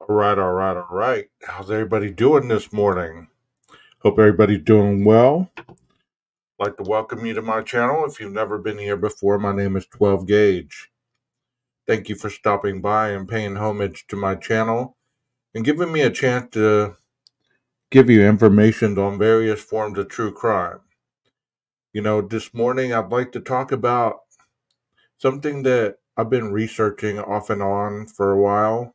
All right. How's everybody doing this morning? Hope everybody's doing well. I'd like to welcome you to my channel. If you've never been here before, my name is 12 Gauge. Thank you for stopping by and paying homage to my channel and giving me a chance to give you information on various forms of true crime. This morning I'd like to talk about something that I've been researching off and on for a while.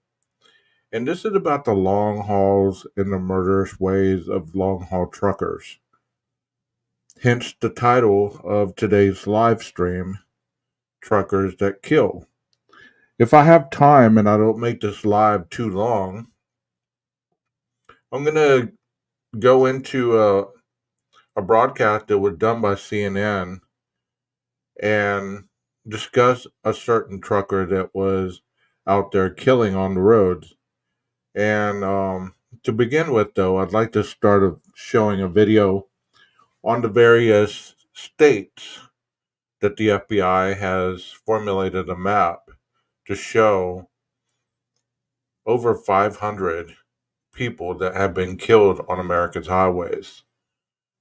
And this is about the long hauls and the murderous ways of long haul truckers. Hence the title of today's live stream, Truckers That Kill. If I have time and I don't make this live too long, I'm going to go into a broadcast that was done by CNN and discuss a certain trucker that was out there killing on the roads. And to begin with, though, I'd like to start showing a video on the various states that the FBI has formulated a map to show over 500 people that have been killed on America's highways.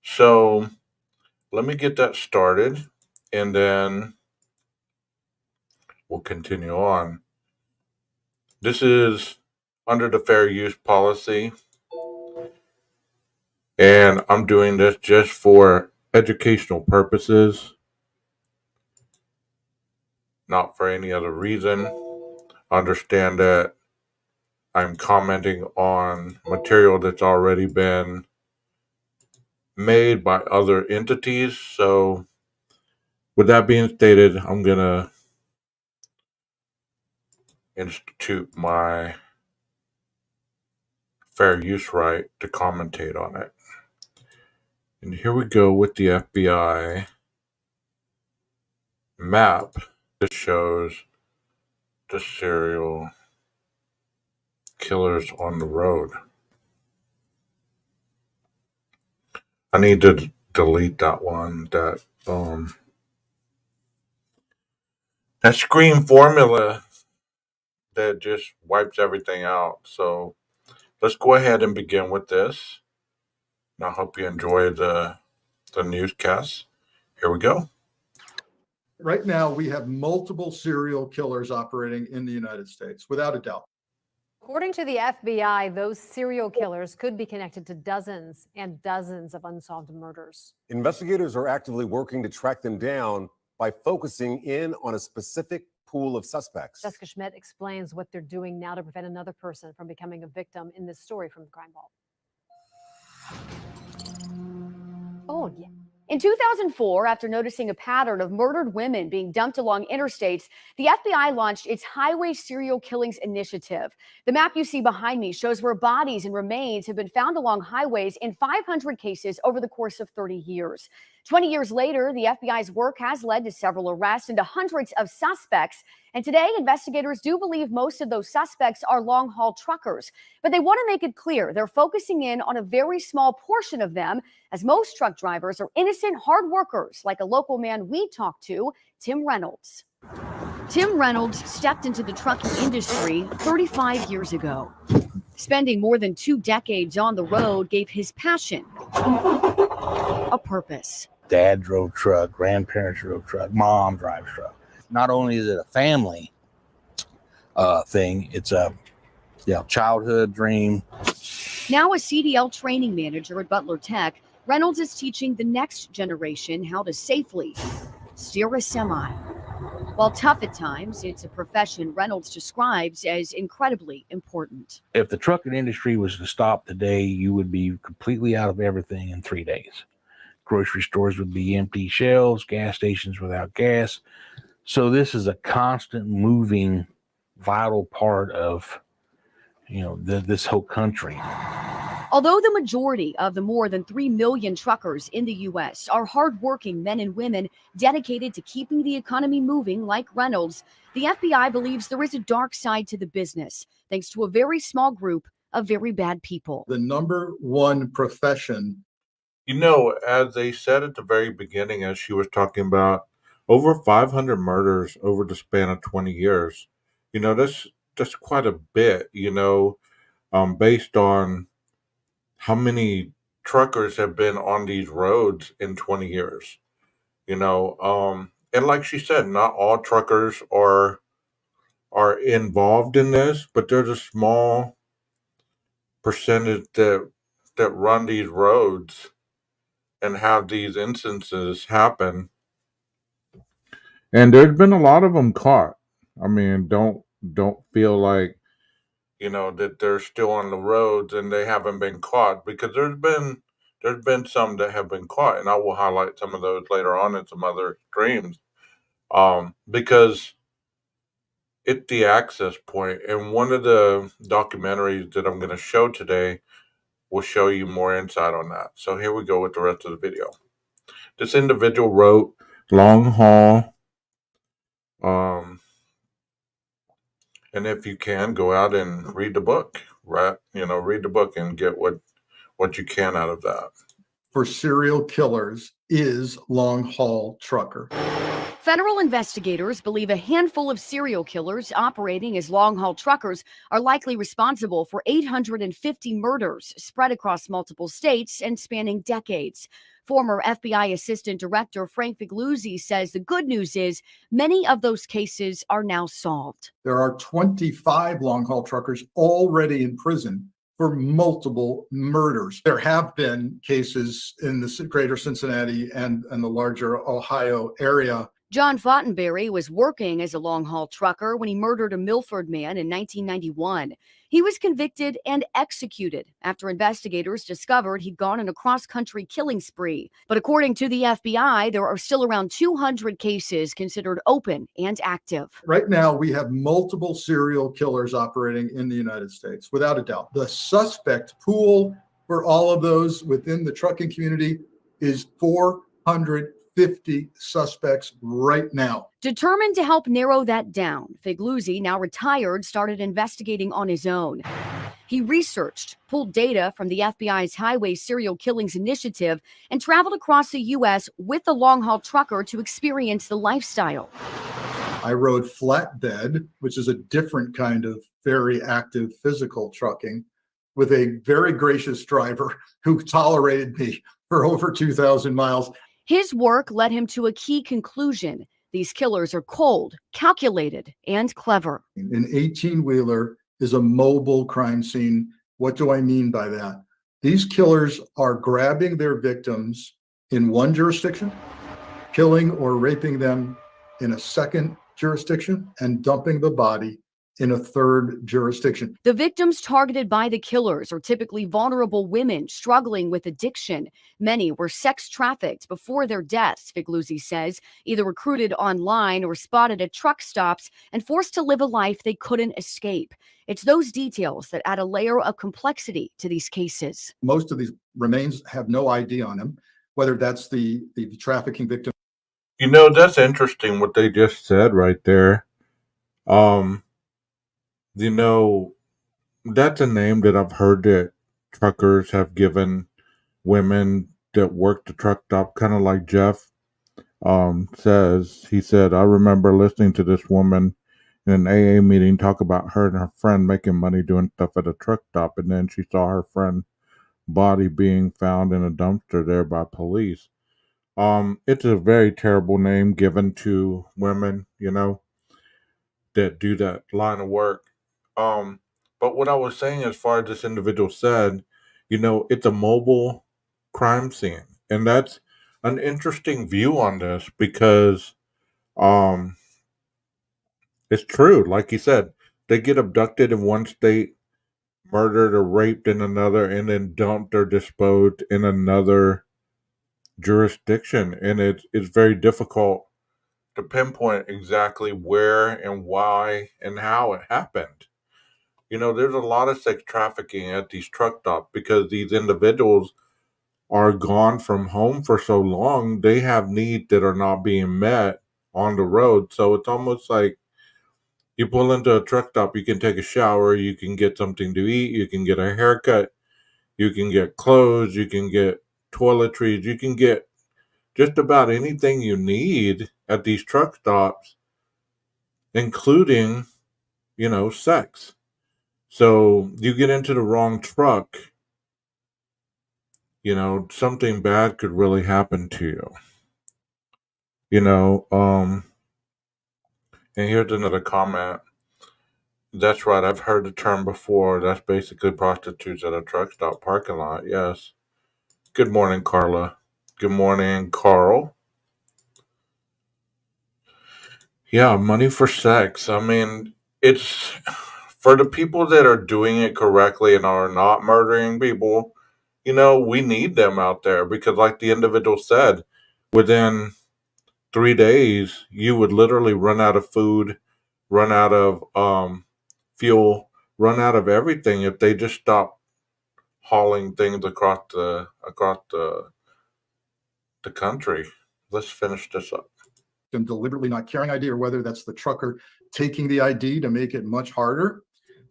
So let me get that started and then we'll continue on. This is under the fair use policy, and I'm doing this just for educational purposes, not for any other reason. Understand that I'm commenting on material that's already been made by other entities. So, with that being stated, I'm going to institute my fair use right to commentate on it. And here we go with the FBI map that shows the serial killers on the road. I need to delete that one. That screen formula that just wipes everything out. So let's go ahead and begin with this. And I hope you enjoy the newscast. Here we go. Right now, we have multiple serial killers operating in the United States, without a doubt. According to the FBI, those serial killers could be connected to dozens and dozens of unsolved murders. Investigators are actively working to track them down by focusing in on a specific pool of suspects. Jessica Schmidt explains what they're doing now to prevent another person from becoming a victim in this story from the Crime Vault. Oh, yeah. In 2004, after noticing a pattern of murdered women being dumped along interstates, the FBI launched its Highway Serial Killings Initiative. The map you see behind me shows where bodies and remains have been found along highways in 500 cases over the course of 30 years. 20 years later, the FBI's work has led to several arrests and to hundreds of suspects. And today, investigators do believe most of those suspects are long-haul truckers. But they want to make it clear they're focusing in on a very small portion of them, as most truck drivers are innocent, hard workers, like a local man we talked to, Tim Reynolds. Tim Reynolds stepped into the trucking industry 35 years ago. Spending more than 2 decades on the road gave his passion a purpose. Dad drove truck, grandparents drove truck, mom drives truck. Not only is it a family thing, it's a childhood dream. Now a CDL training manager at Butler Tech, Reynolds is teaching the next generation how to safely steer a semi. While tough at times, it's a profession Reynolds describes as incredibly important. If the trucking industry was to stop today, you would be completely out of everything in 3 days. Grocery stores would be empty shelves, gas stations without gas. So this is a constant moving, vital part of, this whole country. Although the majority of the more than 3 million truckers in the U.S. are hardworking men and women dedicated to keeping the economy moving like Reynolds, the FBI believes there is a dark side to the business, thanks to a very small group of very bad people. The number one profession. As they said at the very beginning, as she was talking about, over 500 murders over the span of 20 years. That's quite a bit. based on how many truckers have been on these roads in 20 years. And like she said, not all truckers are involved in this, but there's a small percentage that run these roads and have these instances happen. And there's been a lot of them caught. I mean, don't feel like that they're still on the roads and they haven't been caught, because there's been some that have been caught, and I will highlight some of those later on in some other streams. Because it's the access point, and one of the documentaries that I'm going to show today will show you more insight on that. So here we go with the rest of the video. This individual wrote Long Haul. And if you can, go out and read the book, right? Read the book and get what you can out of that. For serial killers is long haul trucker. Federal investigators believe a handful of serial killers operating as long-haul truckers are likely responsible for 850 murders spread across multiple states and spanning decades. Former FBI Assistant Director Frank Figluzzi says the good news is many of those cases are now solved. There are 25 long haul truckers already in prison for multiple murders. There have been cases in the greater Cincinnati and the larger Ohio area. John Fortenberry was working as a long-haul trucker when he murdered a Milford man in 1991. He was convicted and executed after investigators discovered he'd gone on a cross-country killing spree. But according to the FBI, there are still around 200 cases considered open and active. Right now, we have multiple serial killers operating in the United States, without a doubt. The suspect pool for all of those within the trucking community is 450 suspects right now. Determined to help narrow that down, Figluzzi, now retired, started investigating on his own. He researched, pulled data from the FBI's Highway Serial Killings Initiative, and traveled across the U.S. with the long-haul trucker to experience the lifestyle. I rode flatbed, which is a different kind of very active physical trucking, with a very gracious driver who tolerated me for over 2,000 miles. His work led him to a key conclusion. These killers are cold, calculated, and clever. An 18-wheeler is a mobile crime scene. What do I mean by that? These killers are grabbing their victims in one jurisdiction, killing or raping them in a second jurisdiction, and dumping the body in a third jurisdiction. The victims targeted by the killers are typically vulnerable women struggling with addiction. Many were sex trafficked before their deaths, Figluzzi says, either recruited online or spotted at truck stops and forced to live a life they couldn't escape. It's those details that add a layer of complexity to these cases. Most of these remains have no ID on them, whether that's the trafficking victim. That's interesting what they just said right there. That's a name that I've heard that truckers have given women that work the truck stop, kind of like Jeff says. He said, I remember listening to this woman in an AA meeting talk about her and her friend making money doing stuff at a truck stop, and then she saw her friend's body being found in a dumpster there by police. It's a very terrible name given to women, that do that line of work. But what I was saying, as far as this individual said, it's a mobile crime scene. And that's an interesting view on this, because it's true. Like you said, they get abducted in one state, murdered or raped in another, and then dumped or disposed in another jurisdiction. And it's very difficult to pinpoint exactly where and why and how it happened. There's a lot of sex trafficking at these truck stops, because these individuals are gone from home for so long. They have needs that are not being met on the road. So it's almost like you pull into a truck stop, you can take a shower, you can get something to eat, you can get a haircut, you can get clothes, you can get toiletries, you can get just about anything you need at these truck stops, including, sex. So you get into the wrong truck, something bad could really happen to you. And here's another comment. That's right, I've heard the term before. That's basically prostitutes at a truck stop parking lot. Yes. Good morning, Carla. Good morning, Carl. Yeah, money for sex. I mean, it's for the people that are doing it correctly and are not murdering people, we need them out there because, like the individual said, within 3 days, you would literally run out of food, run out of fuel, run out of everything if they just stop hauling things across the country. Let's finish this up. Them deliberately not carrying ID, or whether that's the trucker taking the ID to make it much harder.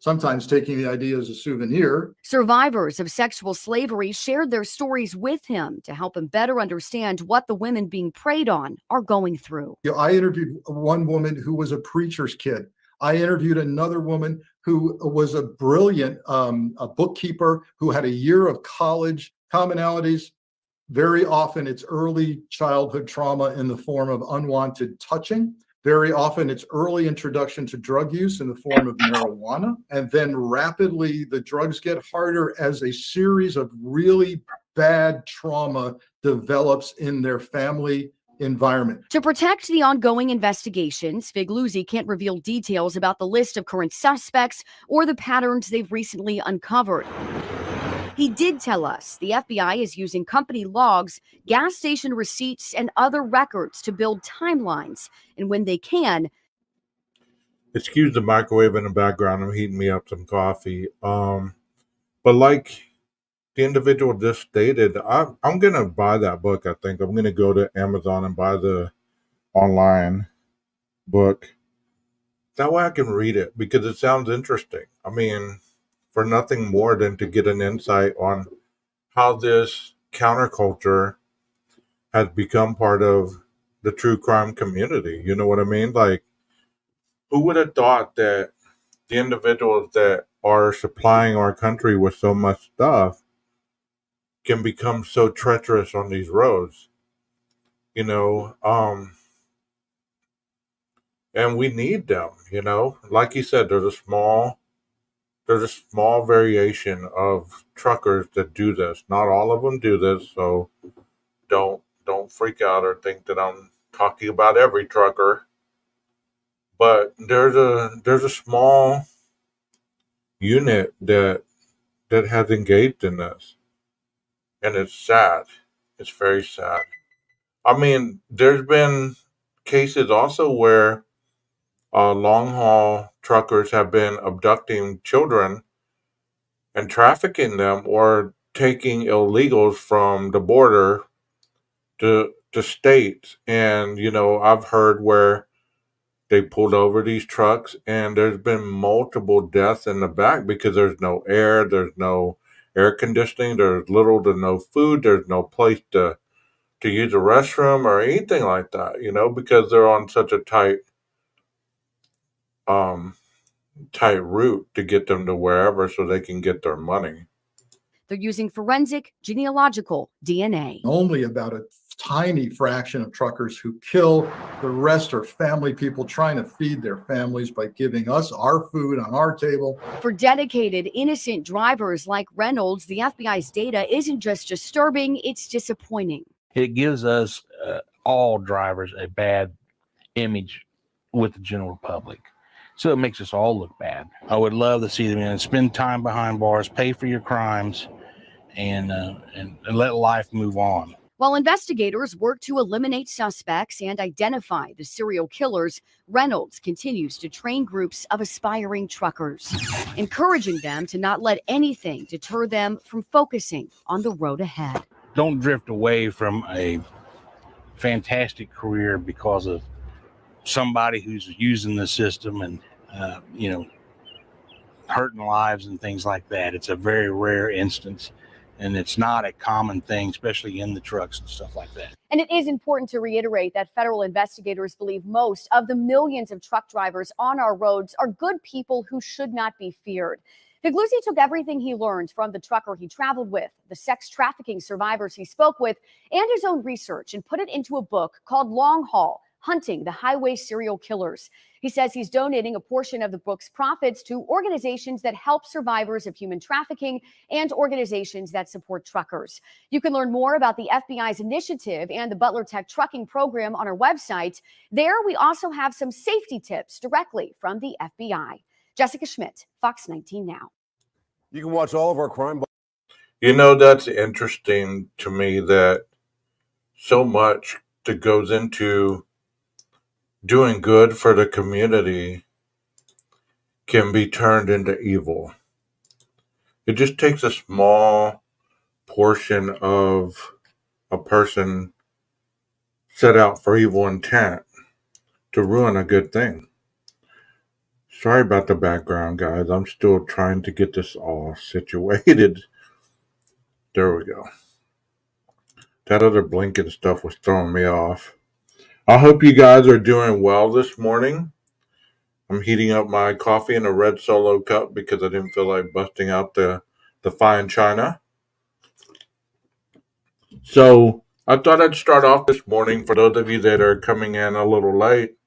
Sometimes taking the ID as a souvenir. Survivors of sexual slavery shared their stories with him to help him better understand what the women being preyed on are going through. I interviewed one woman who was a preacher's kid. I interviewed another woman who was a brilliant a bookkeeper who had a year of college. Commonalities: very often it's early childhood trauma in the form of unwanted touching. Very often it's early introduction to drug use in the form of marijuana. And then rapidly the drugs get harder as a series of really bad trauma develops in their family environment. To protect the ongoing investigations, Figluzzi can't reveal details about the list of current suspects or the patterns they've recently uncovered. He did tell us the FBI is using company logs, gas station receipts, and other records to build timelines. And when they can, Excuse the microwave in the background. I'm heating me up some coffee. But like the individual just stated, I'm gonna buy that book. I think I'm gonna go to Amazon and buy the online book. That way I can read it because it sounds interesting. I mean, for nothing more than to get an insight on how this counterculture has become part of the true crime community. You know what I mean? Like, who would have thought that the individuals that are supplying our country with so much stuff can become so treacherous on these roads? You know, and we need them. Like you said, there's a small variation of truckers that do this. Not all of them do this, so don't freak out or think that I'm talking about every trucker. But there's a small unit that has engaged in this, and it's sad. It's very sad. I mean, there's been cases also where long haul truckers have been abducting children and trafficking them, or taking illegals from the border to states. And I've heard where they pulled over these trucks and there's been multiple deaths in the back because there's no air, there's no air conditioning, there's little to no food, there's no place to use a restroom or anything like that, because they're on such a um tight route to get them to wherever so they can get their money. they're using forensic genealogical DNA. Only about a tiny fraction of truckers who kill. The rest are family people trying to feed their families by giving us our food on our table. For dedicated, innocent drivers like Reynolds, the FBI's data isn't just disturbing, it's disappointing. It gives us all drivers a bad image with the general public. So it makes us all look bad. I would love to see them spend time behind bars, pay for your crimes, and let life move on. While investigators work to eliminate suspects and identify the serial killers, Reynolds continues to train groups of aspiring truckers, encouraging them to not let anything deter them from focusing on the road ahead. Don't drift away from a fantastic career because of somebody who's using the system and hurting lives and things like that. It's a very rare instance, and it's not a common thing, especially in the trucks and stuff like that. And it is important to reiterate that federal investigators believe most of the millions of truck drivers on our roads are good people who should not be feared. Figluzzi took everything he learned from the trucker he traveled with, the sex trafficking survivors he spoke with, and his own research and put it into a book called Long Haul: Hunting the Highway Serial Killers. He says he's donating a portion of the book's profits to organizations that help survivors of human trafficking and organizations that support truckers. You can learn more about the FBI's initiative and the Butler Tech trucking program on our website. There, we also have some safety tips directly from the FBI. Jessica Schmidt, Fox 19 Now. You can watch all of our crime. You know, that's interesting to me that so much that goes into doing good for the community can be turned into evil. It just takes a small portion of a person set out for evil intent to ruin a good thing. Sorry about the background, guys. I'm still trying to get this all situated. There we go. That other blinking stuff was throwing me off. I hope you guys are doing well this morning. I'm heating up my coffee in a red Solo cup because I didn't feel like busting out the fine china. So I thought I'd start off this morning, for those of you that are coming in a little late,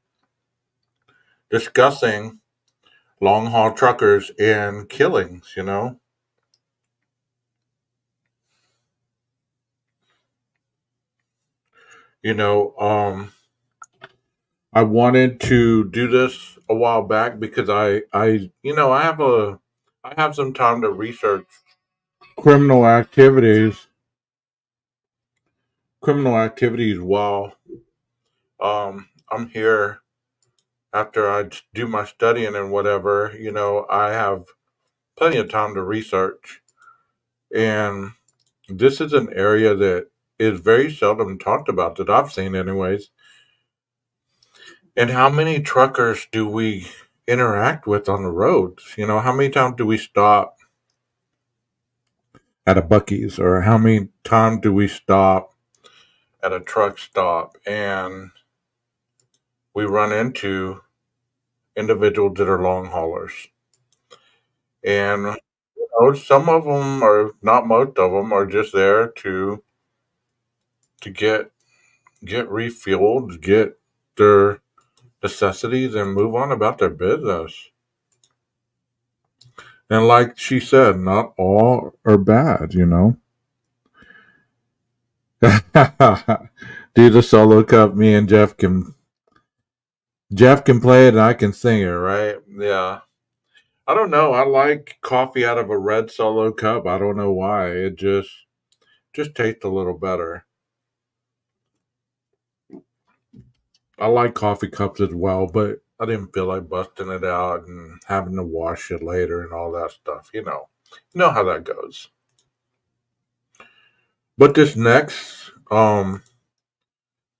discussing long haul truckers and killings, you know. I wanted to do this a while back because I have some time to research criminal activities while I'm here after I do my studying and whatever. I have plenty of time to research, and this is an area that is very seldom talked about, that I've seen anyways. And how many truckers do we interact with on the roads? How many times do we stop at a Buc-ee's, or how many times do we stop at a truck stop and we run into individuals that are long haulers? And some of them, or not most of them, are just there to get refueled, get their necessities, and move on about their business. And like she said, not all are bad, Do the solo cup. Me and Jeff can play it and I can sing it, right? Yeah. I don't know. I like coffee out of a red Solo cup. I don't know why. It just tastes a little better. I like coffee cups as well, but I didn't feel like busting it out and having to wash it later and all that stuff. You know how that goes. But this next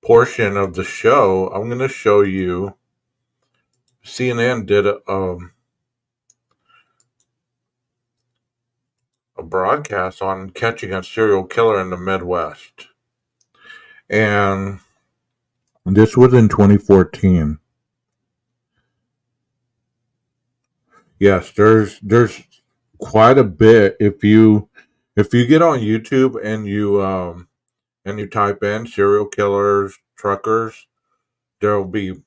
portion of the show, I'm going to show you. CNN did a broadcast on catching a serial killer in the Midwest, and this was in 2014. Yes, there's quite a bit. If you get on YouTube and you type in serial killers, truckers, there'll be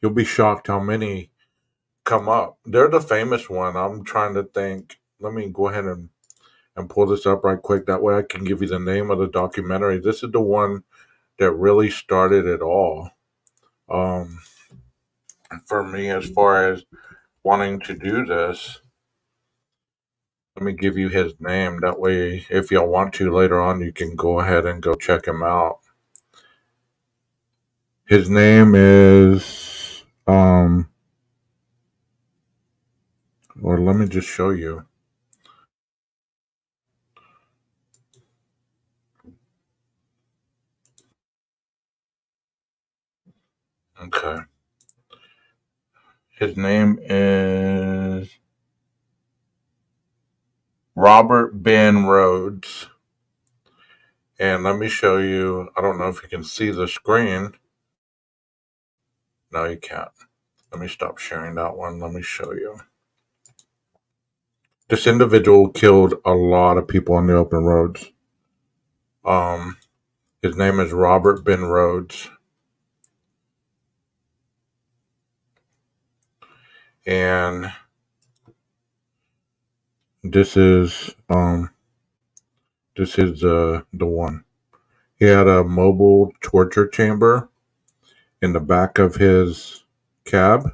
you'll be shocked how many come up. They're the famous one. I'm trying to think. Let me go ahead and pull this up right quick. That way I can give you the name of the documentary. This is the one that really started it all. For me, as far as wanting to do this. Let me give you his name. That way, if y'all want to later on, you can go ahead and go check him out. His name is, or let me just show you. Okay. His name is Robert Ben Rhodes. And let me show you. I don't know if you can see the screen. No, you can't. Let me stop sharing that one. Let me show you. this individual killed a lot of people on the open roads. His name is Robert Ben Rhodes. And this is the one. He had a mobile torture chamber in the back of his cab.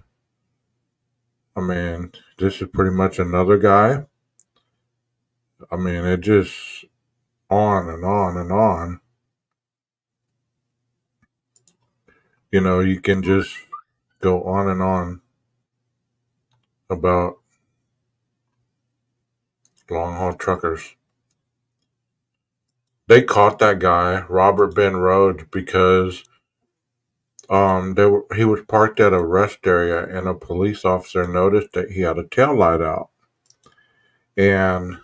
I mean, this is pretty much another guy. I mean, it just on and on and on. You know, you can just go on and on about long haul truckers. They caught that guy, Robert Ben Rhodes, because he was parked at a rest area and a police officer noticed that he had a tail light out. And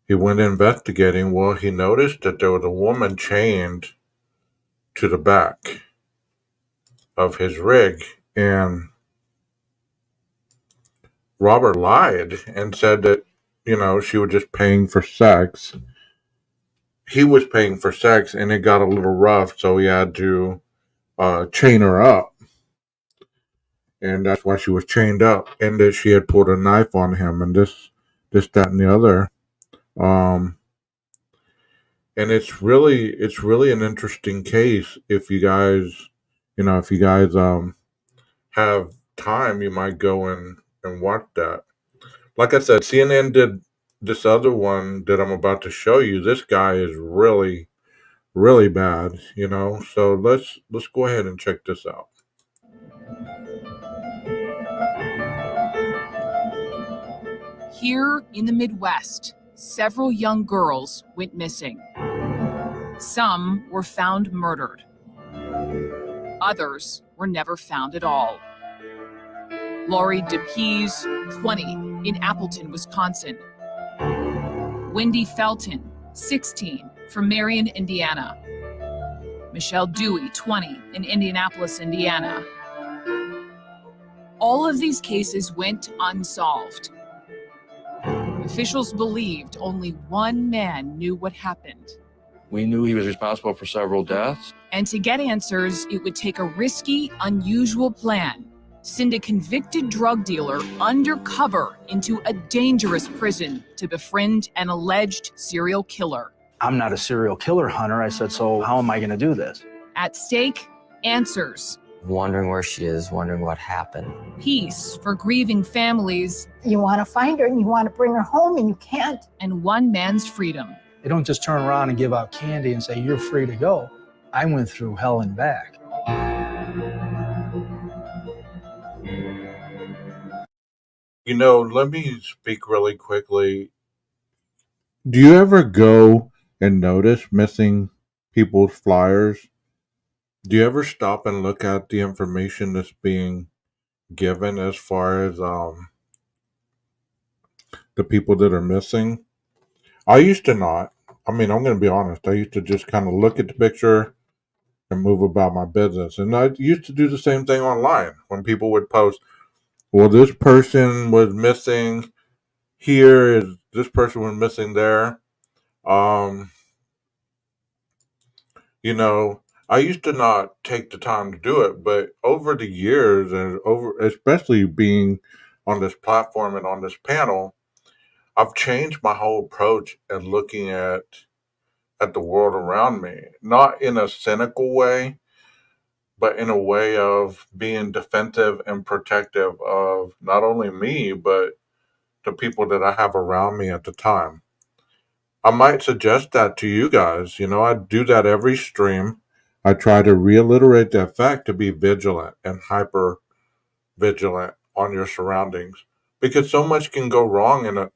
he went investigating. Well, he noticed that there was a woman chained to the back of his rig. And Robert lied and said that, she was just paying for sex. He was paying for sex and it got a little rough, so he had to chain her up. And that's why she was chained up. And that she had pulled a knife on him and this, that, and the other. And it's really an interesting case. If you guys, have time, you might go and watch that. Like I said, CNN did this other one that I'm about to show you. This guy is really, really bad, So let's go ahead and check this out. Here in the Midwest, several young girls went missing. Some were found murdered. Others were never found at all. Laurie DePease, 20, in Appleton, Wisconsin. Wendy Felton, 16, from Marion, Indiana. Michelle Dewey, 20, in Indianapolis, Indiana. All of these cases went unsolved. Officials believed only one man knew what happened. We knew he was responsible for several deaths. And to get answers, it would take a risky, unusual plan. Send a convicted drug dealer undercover into a dangerous prison to befriend an alleged serial killer. I'm not a serial killer hunter. I said, so how am I going to do this? At stake, answers. Wondering where she is, wondering what happened. Peace for grieving families. You want to find her and you want to bring her home and you can't. And one man's freedom. They don't just turn around and give out candy and say, you're free to go. I went through hell and back. Let me speak really quickly. Do you ever go and notice missing people's flyers? Do you ever stop and look at the information that's being given as far as the people that are missing? I used to not. I mean, I'm going to be honest. I used to just kind of look at the picture and move about my business. And I used to do the same thing online when people would post, well, this person was missing here, this person was missing there. I used to not take the time to do it, but over the years and especially being on this platform and on this panel, I've changed my whole approach and looking at the world around me, not in a cynical way, but in a way of being defensive and protective of not only me, but the people that I have around me at the time. I might suggest that to you guys. I do that every stream. I try to reiterate that fact to be vigilant and hyper vigilant on your surroundings because so much can go wrong. And,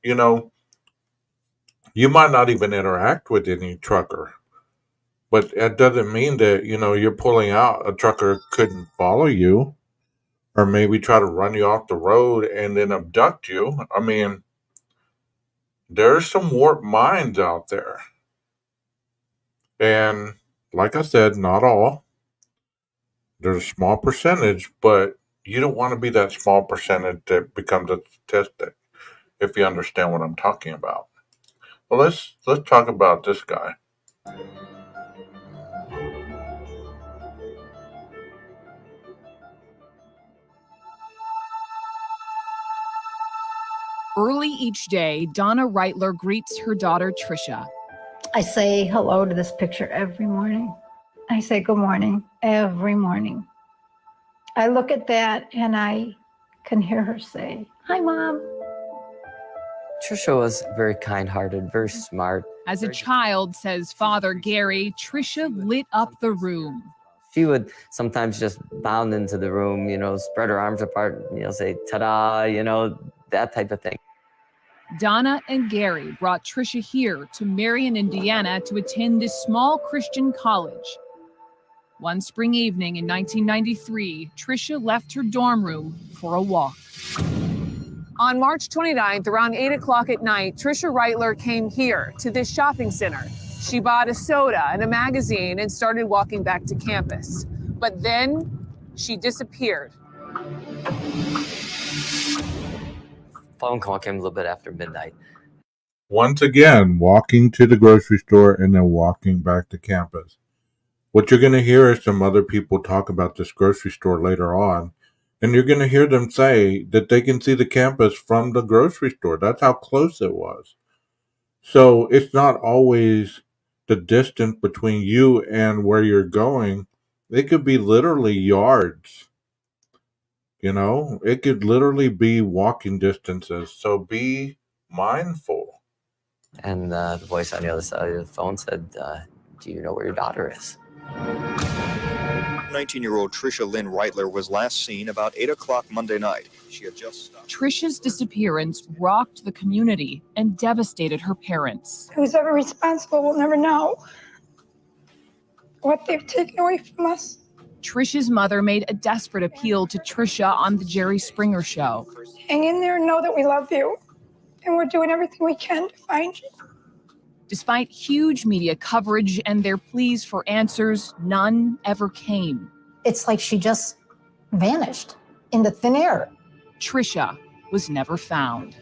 you might not even interact with any trucker, but that doesn't mean that, you're pulling out. A trucker couldn't follow you or maybe try to run you off the road and then abduct you. I mean, there's some warped minds out there. And like I said, not all. There's a small percentage, but you don't want to be that small percentage that becomes a statistic. if you understand what I'm talking about. Well, let's talk about this guy. Early each day, Donna Reitler greets her daughter, Tricia. I say hello to this picture every morning. I say good morning every morning. I look at that and I can hear her say, "Hi, Mom." Trisha was very kind-hearted, very smart. As a child, says Father Gary, Tricia lit up the room. She would sometimes just bound into the room, spread her arms apart, say, ta-da, that type of thing. Donna and Gary brought Tricia here to Marion, Indiana to attend this small Christian college. One spring evening in 1993, Tricia left her dorm room for a walk. On March 29th, around 8 o'clock at night, Tricia Reitler came here to this shopping center. She bought a soda and a magazine and started walking back to campus. But then she disappeared. Phone call came a little bit after midnight. Once again, walking to the grocery store and then walking back to campus. What you're going to hear is some other people talk about this grocery store later on, and you're going to hear them say that they can see the campus from the grocery store. That's how close it was. So it's not always the distance between you and where you're going. It could be literally yards. It could literally be walking distances. So be mindful. And the voice on the other side of the phone said, do you know where your daughter is? 19-year-old Tricia Lynn Reitler was last seen about 8 o'clock Monday night. She had just stopped. Tricia's disappearance rocked the community and devastated her parents. Who's ever responsible will never know what they've taken away from us. Tricia's mother made a desperate appeal to Tricia on the Jerry Springer Show. Hang in there and know that we love you, and we're doing everything we can to find you. Despite huge media coverage and their pleas for answers, none ever came. It's like she just vanished into thin air. Tricia was never found.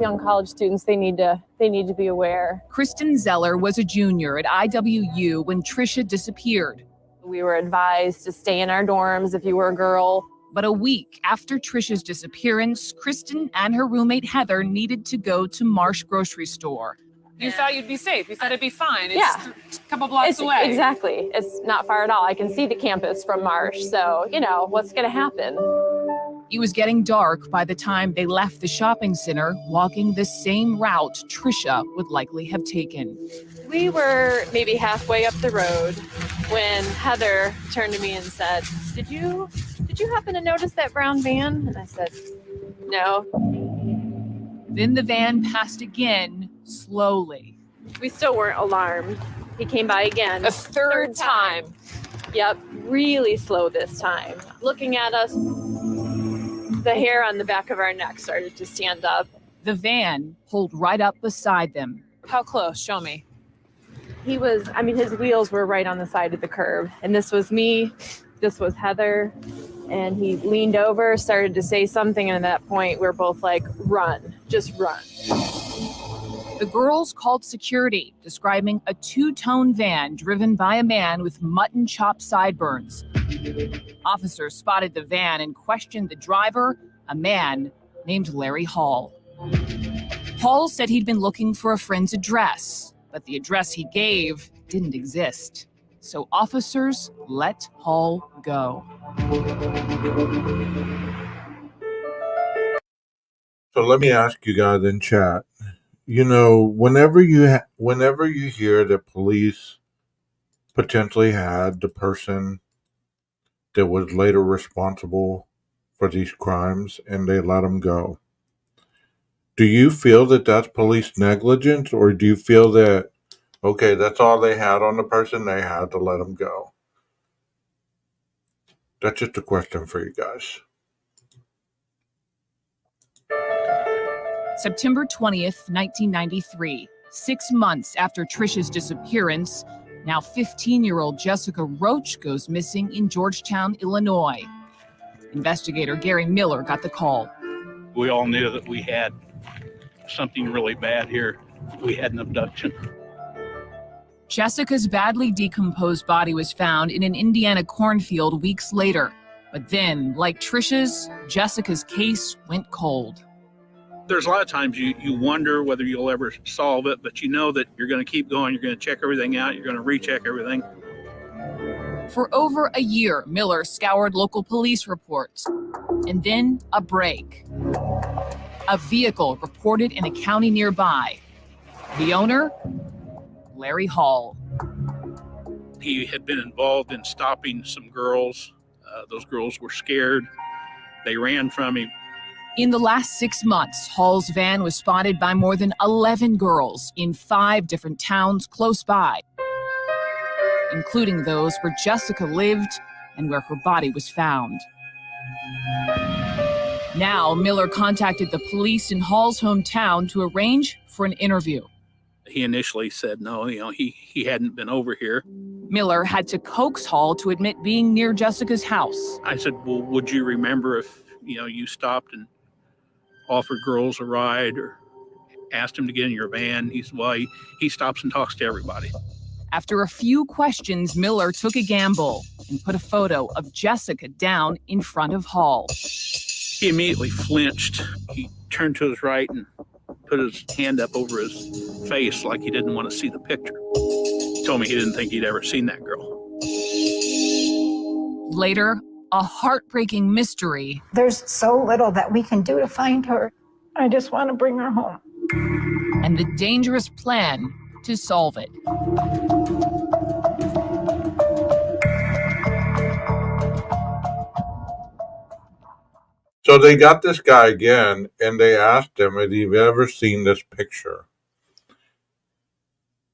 Young college students, they need to be aware. Kristen Zeller was a junior at IWU when Tricia disappeared. We were advised to stay in our dorms if you were a girl. But a week after Tricia's disappearance, Kristen and her roommate Heather needed to go to Marsh grocery store. You thought you'd be safe. You thought it'd be fine. It's a couple blocks away. Exactly. It's not far at all. I can see the campus from Marsh. So, what's going to happen? It was getting dark by the time they left the shopping center, walking the same route Tricia would likely have taken. We were maybe halfway up the road when Heather turned to me and said, Did you happen to notice that brown van? And I said, no. Then the van passed again, slowly. We still weren't alarmed. He came by again. A third time. Yep, really slow this time. Looking at us, the hair on the back of our neck started to stand up. The van pulled right up beside them. How close? Show me. His wheels were right on the side of the curb. And this was me, this was Heather. And he leaned over, started to say something. And at that point, we're both like, run, just run. The girls called security, describing a two-tone van driven by a man with mutton chop sideburns. Officers spotted the van and questioned the driver, a man named Larry Hall. Hall said he'd been looking for a friend's address, but the address he gave didn't exist. So officers let Hall go. So let me ask you guys in chat. Whenever you hear that police potentially had the person that was later responsible for these crimes and they let them go, do you feel that that's police negligence, or do you feel that, okay, that's all they had on the person, they had to let them go? That's just a question for you guys. September 20th, 1993, 6 months after Tricia's disappearance, now 15-year-old Jessica Roach goes missing in Georgetown, Illinois. Investigator Gary Miller got the call. We all knew that we had something really bad here. We had an abduction. Jessica's badly decomposed body was found in an Indiana cornfield weeks later. But then, like Trisha's, Jessica's case went cold. There's a lot of times you wonder whether you'll ever solve it, but you know that you're going to keep going. You're going to check everything out. You're going to recheck everything. For over a year, Miller scoured local police reports. And then a break. A vehicle reported in a county nearby. The owner, Larry Hall. He had been involved in stopping some girls. Those girls were scared. They ran from him. In the last 6 months, Hall's van was spotted by more than 11 girls in 5 different towns close by, including those where Jessica lived and where her body was found. Now, Miller contacted the police in Hall's hometown to arrange for an interview. He initially said no, he hadn't been over here. Miller had to coax Hall to admit being near Jessica's house. I said, well, would you remember if, you stopped and offered girls a ride or asked him to get in your van? He said, well, he stops and talks to everybody. After a few questions, Miller took a gamble and put a photo of Jessica down in front of Hall. He immediately flinched. He turned to his right and put his hand up over his face like he didn't want to see the picture. He told me he didn't think he'd ever seen that girl. Later, a heartbreaking mystery. There's so little that we can do to find her. I just want to bring her home. And the dangerous plan to solve it. So they got this guy again, and they asked him, had he ever seen this picture?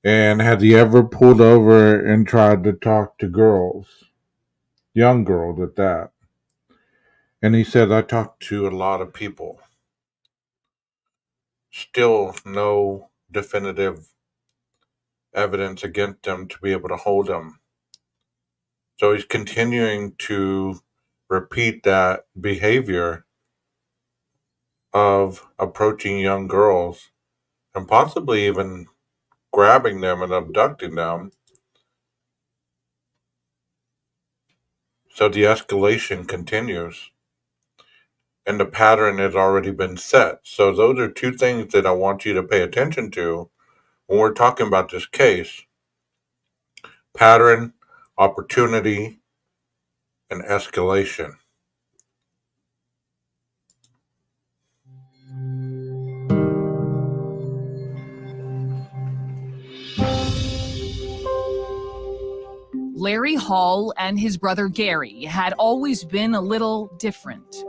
And had he ever pulled over and tried to talk to girls? Young girls at that. And he said, I talked to a lot of people. Still no definitive evidence against him to be able to hold him. So he's continuing to repeat that behavior of approaching young girls and possibly even grabbing them and abducting them. So the escalation continues. And the pattern has already been set. So those are two things that I want you to pay attention to when we're talking about this case. Pattern, opportunity, and escalation. Larry Hall and his brother Gary had always been a little different.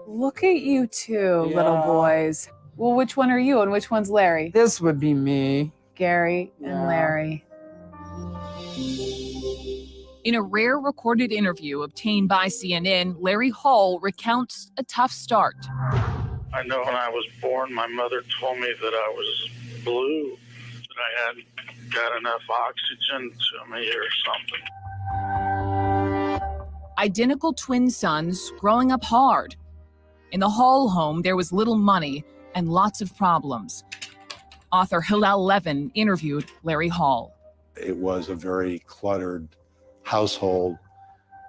Look at you two little boys. Well, which one are you and which one's Larry? This would be me. Gary and Larry. In a rare recorded interview obtained by CNN, Larry Hall recounts a tough start. I know when I was born, my mother told me that I was blue, that I hadn't got enough oxygen to me or something. Identical twin sons growing up hard. In the Hall home, there was little money and lots of problems. Author Hillel Levin interviewed Larry Hall. It was a very cluttered household.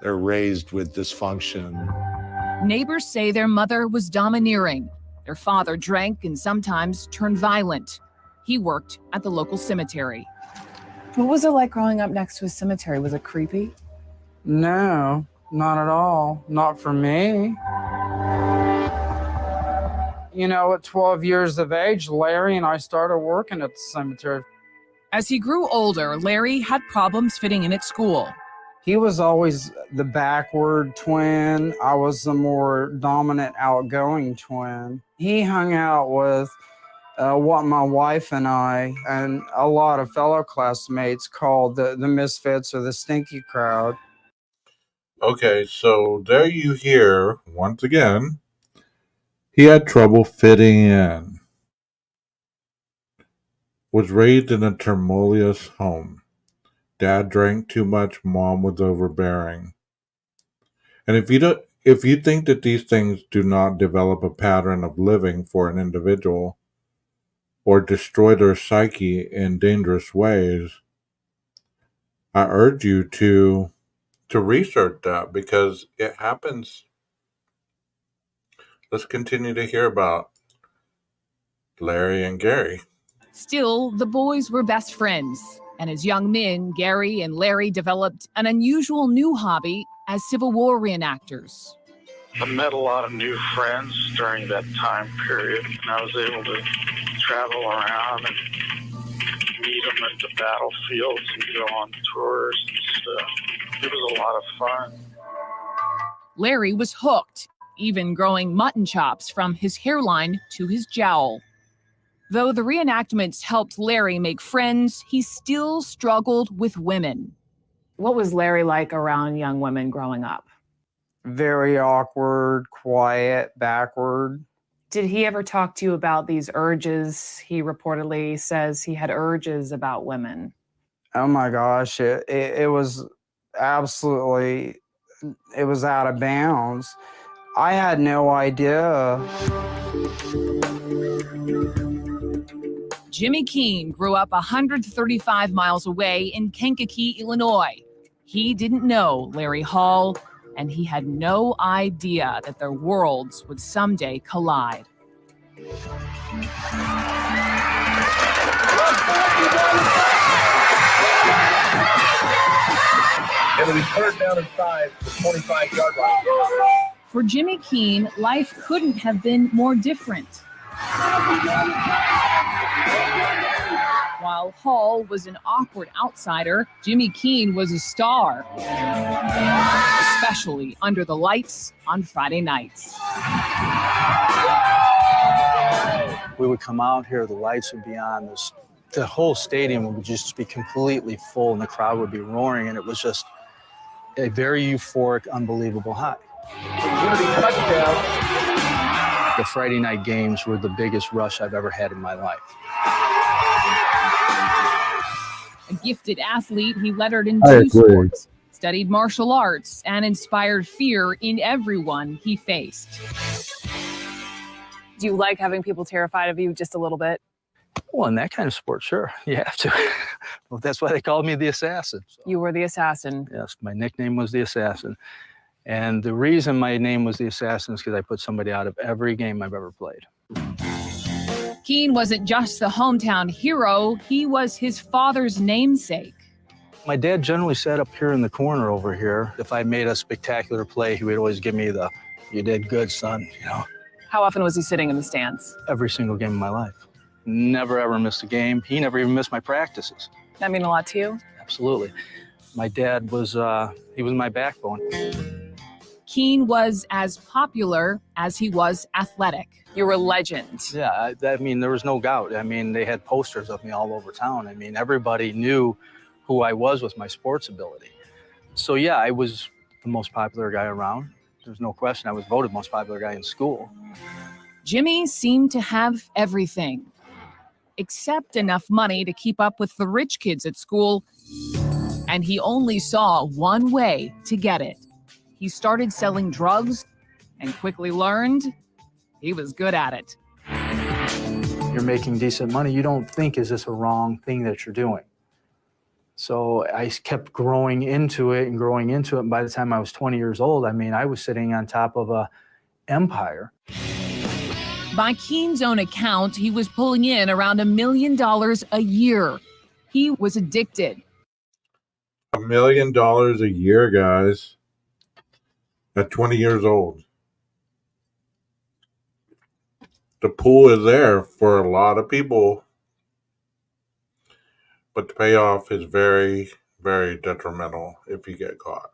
They're raised with dysfunction. Neighbors say their mother was domineering. Their father drank and sometimes turned violent. He worked at the local cemetery. What was it like growing up next to a cemetery? Was it creepy? No, not at all. Not for me. You know, at 12 years of age, Larry and I started working at the cemetery. As he grew older, Larry had problems fitting in at school. He was always the backward twin. I was the more dominant, outgoing twin. He hung out with what my wife and I and a lot of fellow classmates called the misfits or the stinky crowd. Okay, so there you hear, once again, he had trouble fitting in. Was raised in a tumultuous home. Dad drank too much, mom was overbearing. And if you don't, If you think that these things do not develop a pattern of living for an individual or destroy their psyche in dangerous ways, I urge you to research that, because it happens. Let's continue to hear about Larry and Gary. Still, the boys were best friends, and as young men, Gary and Larry developed an unusual new hobby as Civil War reenactors. I met a lot of new friends during that time period, and I was able to travel around and meet them at the battlefields and go on tours and stuff. It was a lot of fun. Larry was hooked, even growing mutton chops from his hairline to his jowl. Though the reenactments helped Larry make friends, he still struggled with women. What was Larry like around young women growing up? Very awkward, quiet, backward. Did he ever talk to you about these urges? He reportedly says he had urges about women. Oh my gosh, it was absolutely, it was out of bounds. I had no idea. Jimmy Keene grew up 135 miles away in Kankakee, Illinois. He didn't know Larry Hall, and he had no idea that their worlds would someday collide. And we turned down inside the 25-yard line. For Jimmy Keene, life couldn't have been more different. While Hall was an awkward outsider, Jimmy Keene was a star, especially under the lights on Friday nights. We would come out here, the lights would be on, the whole stadium would just be completely full and the crowd would be roaring, and it was just a very euphoric, unbelievable high. The Friday night games were the biggest rush I've ever had in my life. A gifted athlete, he lettered in 2 sports, studied martial arts, and inspired fear in everyone he faced. Do you like having people terrified of you just a little bit? Well, in that kind of sport, sure, you have to. Well, that's why they called me the assassin. So. You were the assassin. Yes, my nickname was the assassin. And the reason my name was the assassin is because I put somebody out of every game I've ever played. Keene wasn't just the hometown hero, he was his father's namesake. My dad generally sat up here in the corner over here. If I made a spectacular play, he would always give me the, "You did good, son," you know. How often was he sitting in the stands? Every single game of my life. Never ever missed a game. He never even missed my practices. That mean a lot to you? Absolutely. My dad was, he was my backbone. Keene was as popular as he was athletic. You were a legend. Yeah, I mean, there was no doubt. I mean, they had posters of me all over town. I mean, everybody knew who I was with my sports ability. So yeah, I was the most popular guy around. There's no question. I was voted most popular guy in school. Jimmy seemed to have everything, except enough money to keep up with the rich kids at school. And he only saw one way to get it. He started selling drugs and quickly learned he was good at it. You're making decent money. You don't think, is this a wrong thing that you're doing? So I kept growing into it and growing into it. And by the time I was 20 years old, I mean, I was sitting on top of an empire. By Keene's own account, he was pulling in around $1 million a year. He was addicted. $1 million a year, guys, at 20 years old. The pool is there for a lot of people, but the payoff is very, very detrimental if you get caught.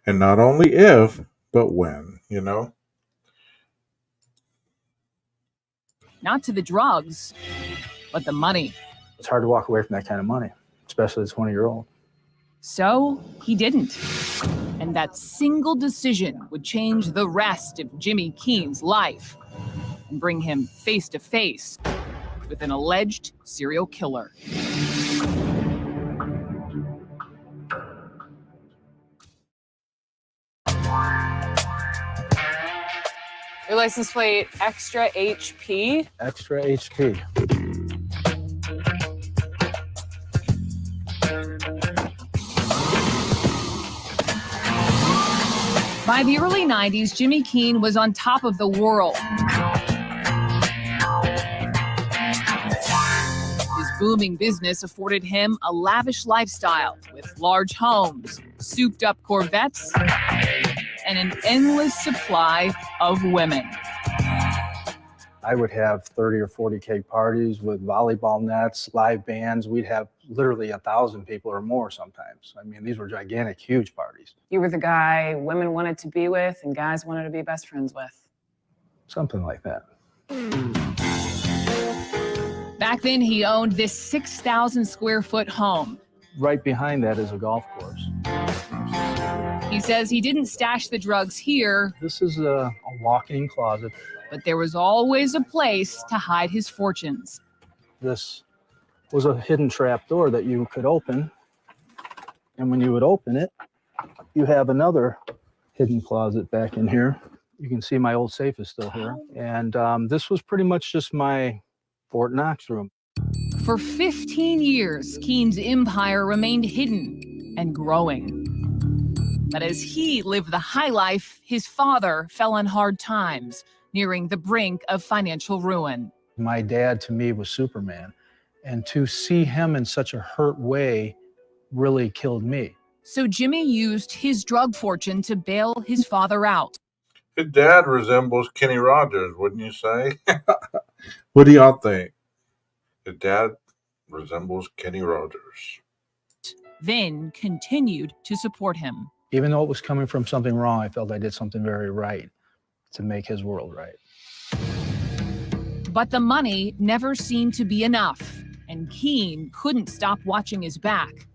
And not only if, but when, you know? Not to the drugs, but the money. It's hard to walk away from that kind of money, especially as a 20-year-old. So he didn't. And that single decision would change the rest of Jimmy Keene's life and bring him face to face with an alleged serial killer. Your license plate, extra HP. Extra HP. By the early 90s, Jimmy Keene was on top of the world. His booming business afforded him a lavish lifestyle with large homes, souped-up Corvettes, and an endless supply of women. I would have 30 or 40 cake parties with volleyball nets, live bands. We'd have literally 1,000 people or more sometimes. I mean, these were gigantic, huge parties. You were the guy women wanted to be with and guys wanted to be best friends with. Something like that. Back then, he owned this 6,000 square foot home. Right behind that is a golf course. He says he didn't stash the drugs here. This is a walk-in closet. But there was always a place to hide his fortunes. This was a hidden trap door that you could open. And when you would open it, you have another hidden closet back in here. You can see my old safe is still here. And this was pretty much just my Fort Knox room. For 15 years, Keene's empire remained hidden and growing. But as he lived the high life, his father fell on hard times, nearing the brink of financial ruin. My dad, to me, was Superman. And to see him in such a hurt way really killed me. So Jimmy used his drug fortune to bail his father out. His dad resembles Kenny Rogers, wouldn't you say? What do y'all think? His dad resembles Kenny Rogers. Then continued to support him. Even though it was coming from something wrong, I felt I did something very right to make his world right. But the money never seemed to be enough, and Keene couldn't stop watching his back.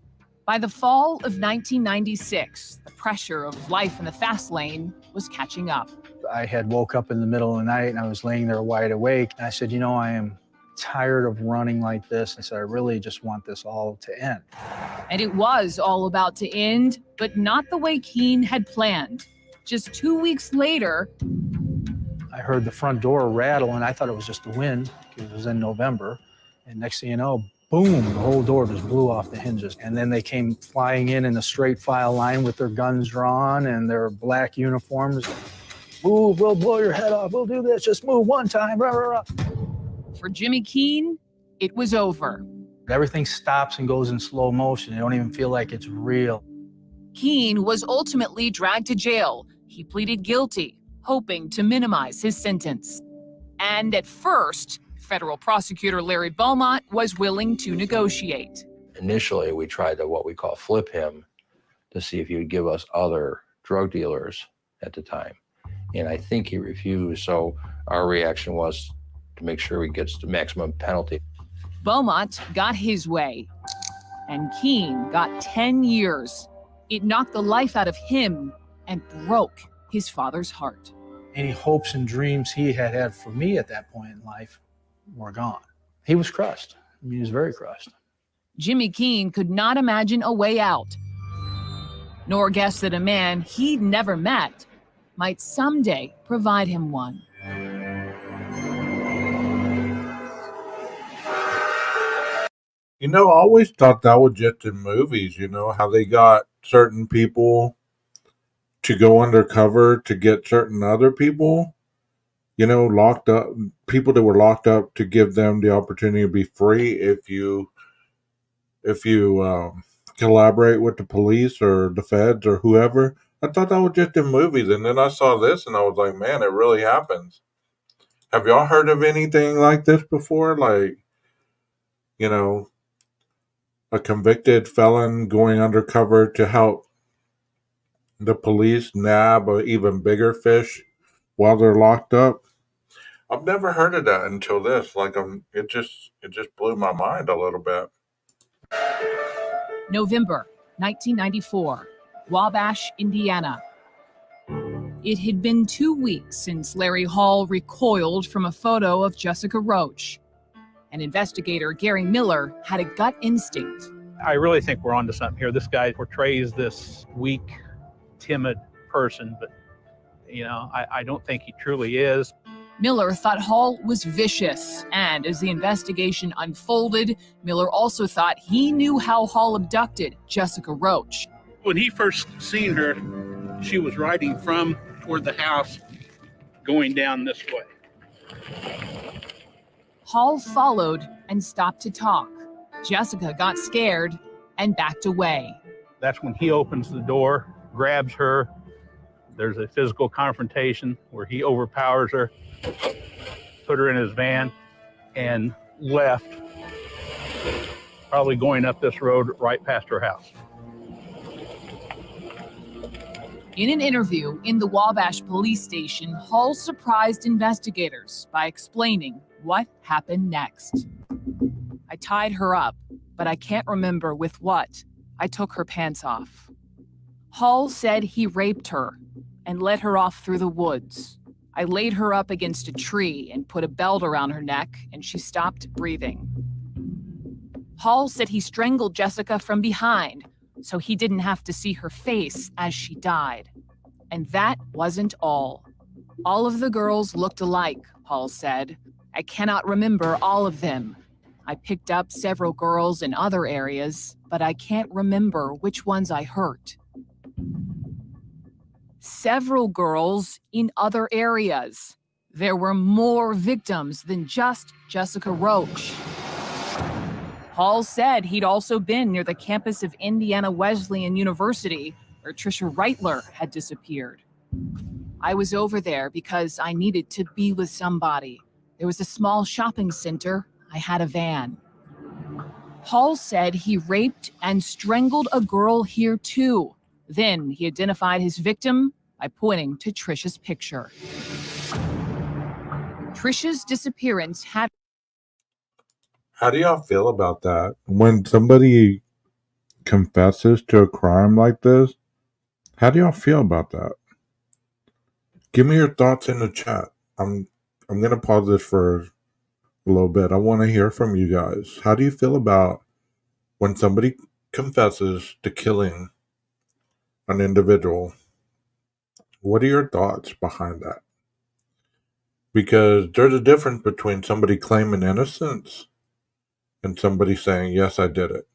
By the fall of 1996, the pressure of life in the fast lane was catching up. I had woke up in the middle of the night and I was laying there wide awake. And I said, you know, I am tired of running like this. I said, I really just want this all to end. And it was all about to end, but not the way Keene had planned. Just 2 weeks later, I heard the front door rattle and I thought it was just the wind because it was in November. And next thing you know, boom, the whole door just blew off the hinges. And then they came flying in a straight file line with their guns drawn and their black uniforms. Move, we'll blow your head off. We'll do this. Just move one time. Rah, rah, rah. For Jimmy Keene, it was over. Everything stops and goes in slow motion. You don't even feel like it's real. Keene was ultimately dragged to jail. He pleaded guilty, hoping to minimize his sentence. And at first, federal prosecutor Larry Beaumont was willing to negotiate. Initially, we tried to what we call flip him to see if he would give us other drug dealers at the time. And I think he refused. So our reaction was to make sure he gets the maximum penalty. Beaumont got his way, and Keene got 10 years. It knocked the life out of him and broke his father's heart. Any hopes and dreams he had had for me at that point in life were gone. He was crushed. I mean, he was very crushed. Jimmy Keene could not imagine a way out, nor guess that a man he'd never met might someday provide him one. You know, I always thought that was just in movies, you know, how they got certain people to go undercover to get certain other people, you know, locked up, people that were locked up to give them the opportunity to be free if you collaborate with the police or the feds or whoever. I thought that was just in movies, and then I saw this and I was like, man, it really happens. Have y'all heard of anything like this before? Like, you know, a convicted felon going undercover to help the police nab an even bigger fish while they're locked up? I've never heard of that until this. Like, it just blew my mind a little bit. November 1994, Wabash, Indiana. It had been 2 weeks since Larry Hall recoiled from a photo of Jessica Roach. And investigator Gary Miller had a gut instinct. I really think we're onto something here. This guy portrays this weak, timid person, but I don't think he truly is. Miller thought Hall was vicious, and as the investigation unfolded, Miller also thought he knew how Hall abducted Jessica Roach. When he first seen her, she was riding from toward the house, going down this way. Hall followed and stopped to talk. Jessica got scared and backed away. That's when he opens the door, grabs her. There's a physical confrontation where he overpowers her, put her in his van, and left, probably going up this road right past her house. In an interview in the Wabash police station, Hall surprised investigators by explaining what happened next. I tied her up, but I can't remember with what. I took her pants off. Hall said he raped her and led her off through the woods. I laid her up against a tree and put a belt around her neck, and she stopped breathing. Hall said he strangled Jessica from behind, so he didn't have to see her face as she died. And that wasn't all. All of the girls looked alike, Hall said. I cannot remember all of them. I picked up several girls in other areas, but I can't remember which ones I hurt. Several girls in other areas. There were more victims than just Jessica Roach. Hall said he'd also been near the campus of Indiana Wesleyan University, where Tricia Reitler had disappeared. I was over there because I needed to be with somebody. There was a small shopping center. I had a van. Hall said he raped and strangled a girl here too. Then he identified his victim by pointing to Tricia's picture. Tricia's disappearance had... How do y'all feel about that? When somebody confesses to a crime like this, how do y'all feel about that? Give me your thoughts in the chat. I'm going to pause this for a little bit. I want to hear from you guys. How do you feel about when somebody confesses to killing an individual? What are your thoughts behind that? Because there's a difference between somebody claiming innocence and somebody saying, yes, I did it.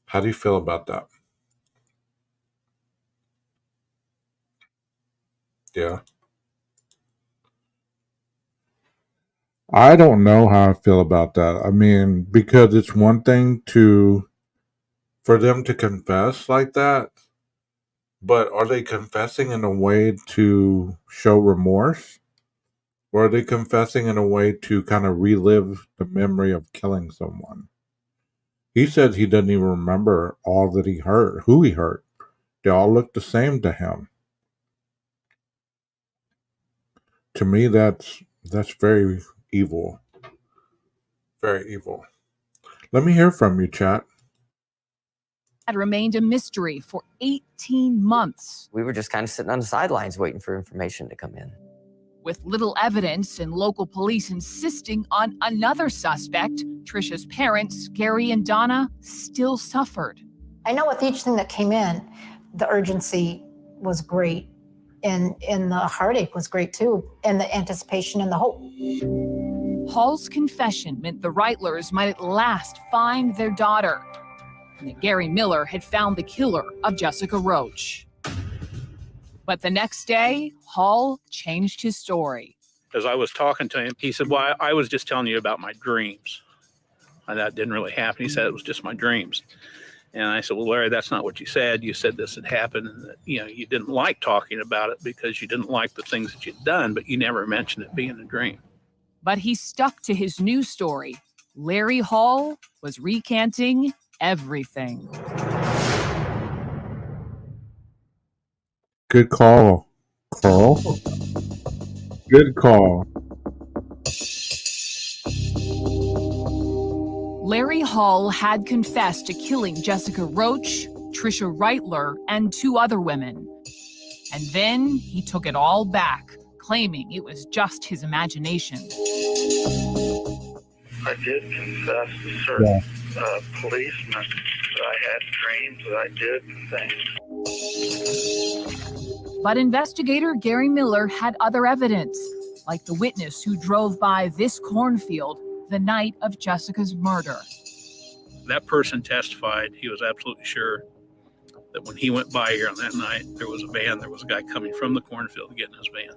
How do you feel about that? Yeah. I don't know how I feel about that. I mean, because it's one thing for them to confess like that, but are they confessing in a way to show remorse? Or are they confessing in a way to kind of relive the memory of killing someone? He said he didn't even remember all that he hurt, who he hurt. They all looked the same to him. To me, that's very evil. Very evil. Let me hear from you, chat. had remained a mystery for 18 months. We were just kind of sitting on the sidelines waiting for information to come in. With little evidence and local police insisting on another suspect, Tricia's parents, Gary and Donna, still suffered. I know with each thing that came in, the urgency was great, and the heartache was great too, and the anticipation and the hope. Hall's confession meant the Reitlers might at last find their daughter, and that Gary Miller had found the killer of Jessica Roach. But the next day, Hall changed his story. As I was talking to him, he said, well, I was just telling you about my dreams. And that didn't really happen. He said it was just my dreams. And I said, well, Larry, that's not what you said. You said this had happened and that, you didn't like talking about it because you didn't like the things that you'd done, but you never mentioned it being a dream. But he stuck to his new story. Larry Hall was recanting everything. Good call, Carl. Good call. Larry Hall had confessed to killing Jessica Roach, Tricia Reitler, and 2 other women. And then he took it all back, claiming it was just his imagination. I did confess to certain policemen I had dreams that I did things. But investigator Gary Miller had other evidence, like the witness who drove by this cornfield the night of Jessica's murder. That person testified he was absolutely sure that when he went by here on that night, there was a guy coming from the cornfield to get in his van.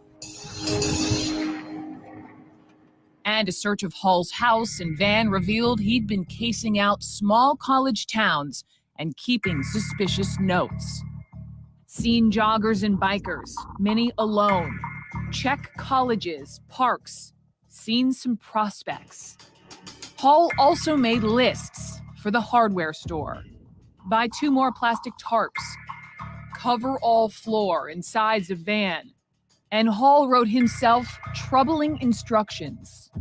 And a search of Hall's house and van revealed he'd been casing out small college towns and keeping suspicious notes. Seen joggers and bikers, many alone. Check colleges, parks. Seen some prospects. Hall also made lists for the hardware store. Buy 2 more plastic tarps. Cover all floor and sides of van. And Hall wrote himself troubling instructions.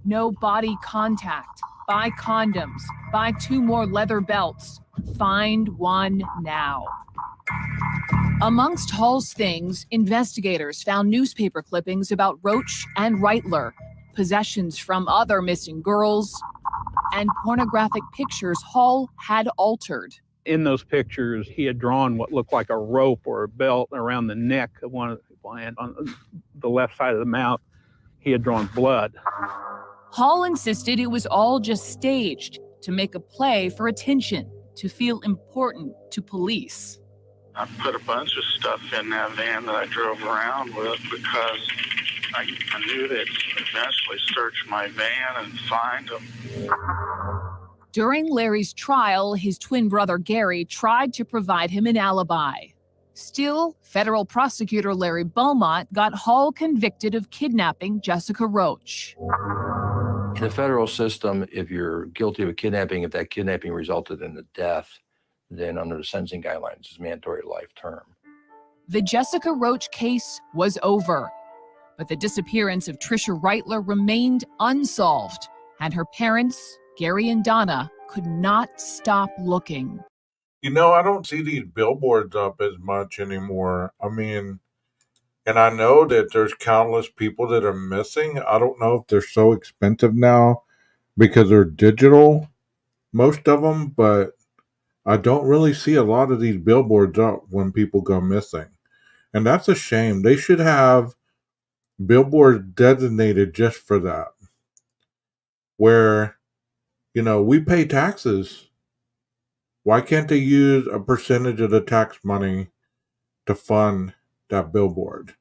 No body contact. Buy condoms. Buy 2 more leather belts. Find one now. Amongst Hall's things, investigators found newspaper clippings about Roach and Reitler, possessions from other missing girls, and pornographic pictures Hall had altered. In those pictures, he had drawn what looked like a rope or a belt around the neck of one of the people, and on the left side of the mouth, he had drawn blood. Hall insisted it was all just staged to make a play for attention, to feel important to police. I put a bunch of stuff in that van that I drove around with because I knew they'd eventually search my van and find them. During Larry's trial, his twin brother Gary tried to provide him an alibi. Still, federal prosecutor Larry Beaumont got Hall convicted of kidnapping Jessica Roach. In the federal system, if you're guilty of a kidnapping, if that kidnapping resulted in a death, then under the sentencing guidelines, it's mandatory life term. The Jessica Roach case was over, but the disappearance of Tricia Reitler remained unsolved, and her parents, Gary and Donna, could not stop looking. You know, I don't see these billboards up as much anymore. I mean, and I know that there's countless people that are missing. I don't know if they're so expensive now because they're digital, most of them, but I don't really see a lot of these billboards up when people go missing. And that's a shame. They should have billboards designated just for that. Where, you know, we pay taxes. Why can't they use a percentage of the tax money to fund that billboard?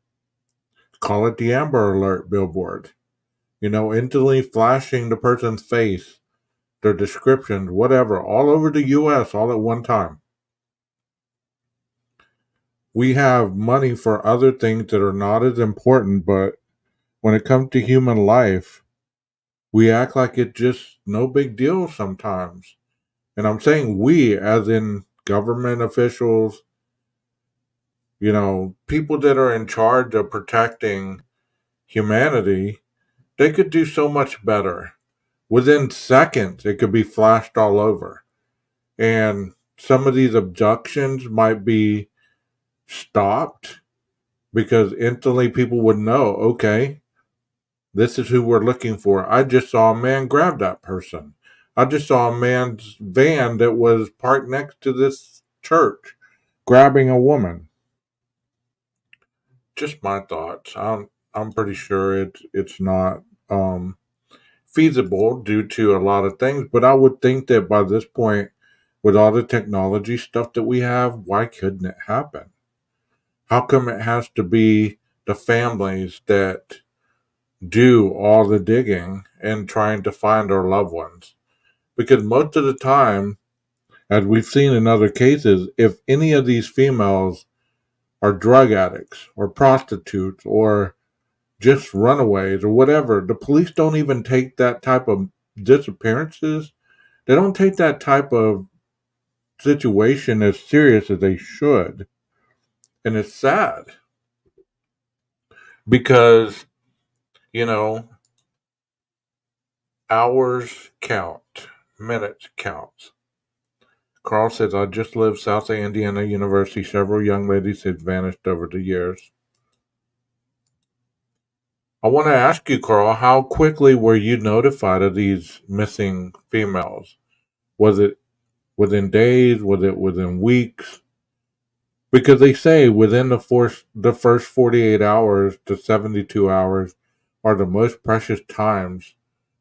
Call it the Amber Alert billboard. You know, instantly flashing the person's face, their descriptions, whatever, all over the U.S. all at one time. We have money for other things that are not as important, but when it comes to human life, we act like it's just no big deal sometimes. And I'm saying we, as in government officials, you know, people that are in charge of protecting humanity, they could do so much better. Within seconds, it could be flashed all over. And some of these abductions might be stopped because instantly people would know, okay, this is who we're looking for. I just saw a man grab that person. I just saw a man's van that was parked next to this church grabbing a woman. Just my thoughts. I'm pretty sure it's not feasible due to a lot of things, but I would think that by this point, with all the technology stuff that we have, why couldn't it happen? How come it has to be the families that do all the digging and trying to find our loved ones? Because most of the time, as we've seen in other cases, if any of these females are drug addicts or prostitutes or just runaways or whatever, the police don't even take that type of disappearances. They don't take that type of situation as serious as they should. And it's sad because, you know, hours count, minutes count. Carl says, I just lived south of Indiana University. Several young ladies had vanished over the years. I want to ask you, Carl, how quickly were you notified of these missing females? Was it within days, within weeks, because they say within the first 48 hours to 72 hours are the most precious times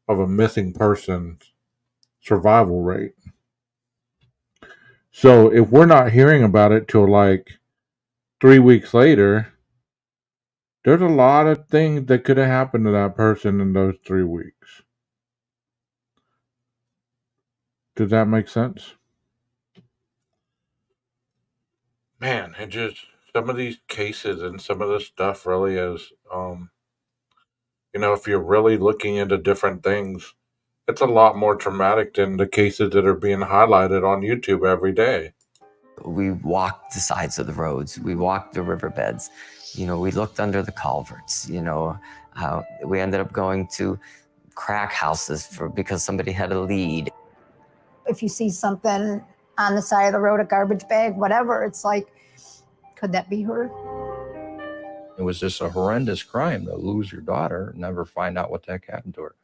of a missing person's survival rate. So if we're not hearing about it till like 3 weeks later, there's a lot of things that could have happened to that person in those 3 weeks. Does that make sense? Man, it just, some of these cases and some of this stuff really is, if you're really looking into different things, it's a lot more traumatic than the cases that are being highlighted on YouTube every day. We walked the sides of the roads. We walked the riverbeds. We looked under the culverts. We ended up going to crack houses because somebody had a lead. If you see something on the side of the road, a garbage bag, whatever, it's like, could that be her? It was just a horrendous crime to lose your daughter and never find out what the heck happened to her.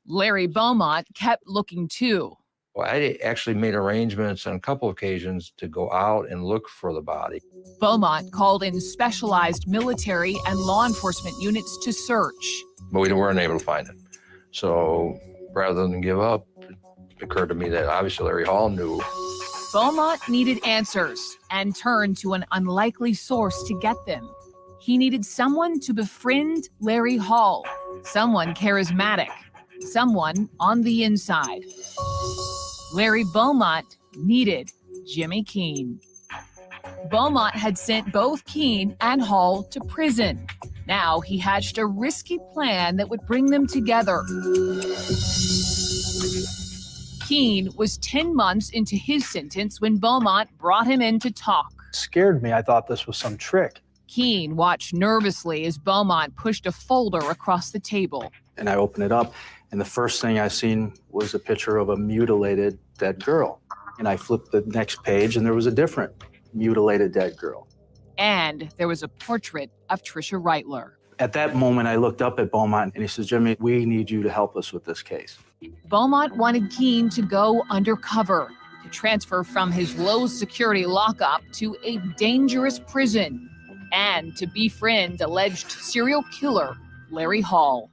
Larry Beaumont kept looking too. Well, I actually made arrangements on a couple occasions to go out and look for the body. Beaumont called in specialized military and law enforcement units to search. But we weren't able to find it. So rather than give up, it occurred to me that obviously Larry Hall knew. Beaumont needed answers and turned to an unlikely source to get them. He needed someone to befriend Larry Hall, someone charismatic, someone on the inside. Larry Beaumont needed Jimmy Keene. Beaumont had sent both Keene and Hall to prison. Now he hatched a risky plan that would bring them together. Keene was 10 months into his sentence when Beaumont brought him in to talk. Scared me. I thought this was some trick. Keene watched nervously as Beaumont pushed a folder across the table. And I opened it up, and the first thing I seen was a picture of a mutilated dead girl. And I flipped the next page, and there was a different mutilated dead girl. And there was a portrait of Trisha Reitler. At that moment, I looked up at Beaumont, and he says, Jimmy, we need you to help us with this case. Beaumont wanted Keene to go undercover, to transfer from his low security lockup to a dangerous prison, and to befriend alleged serial killer Larry Hall.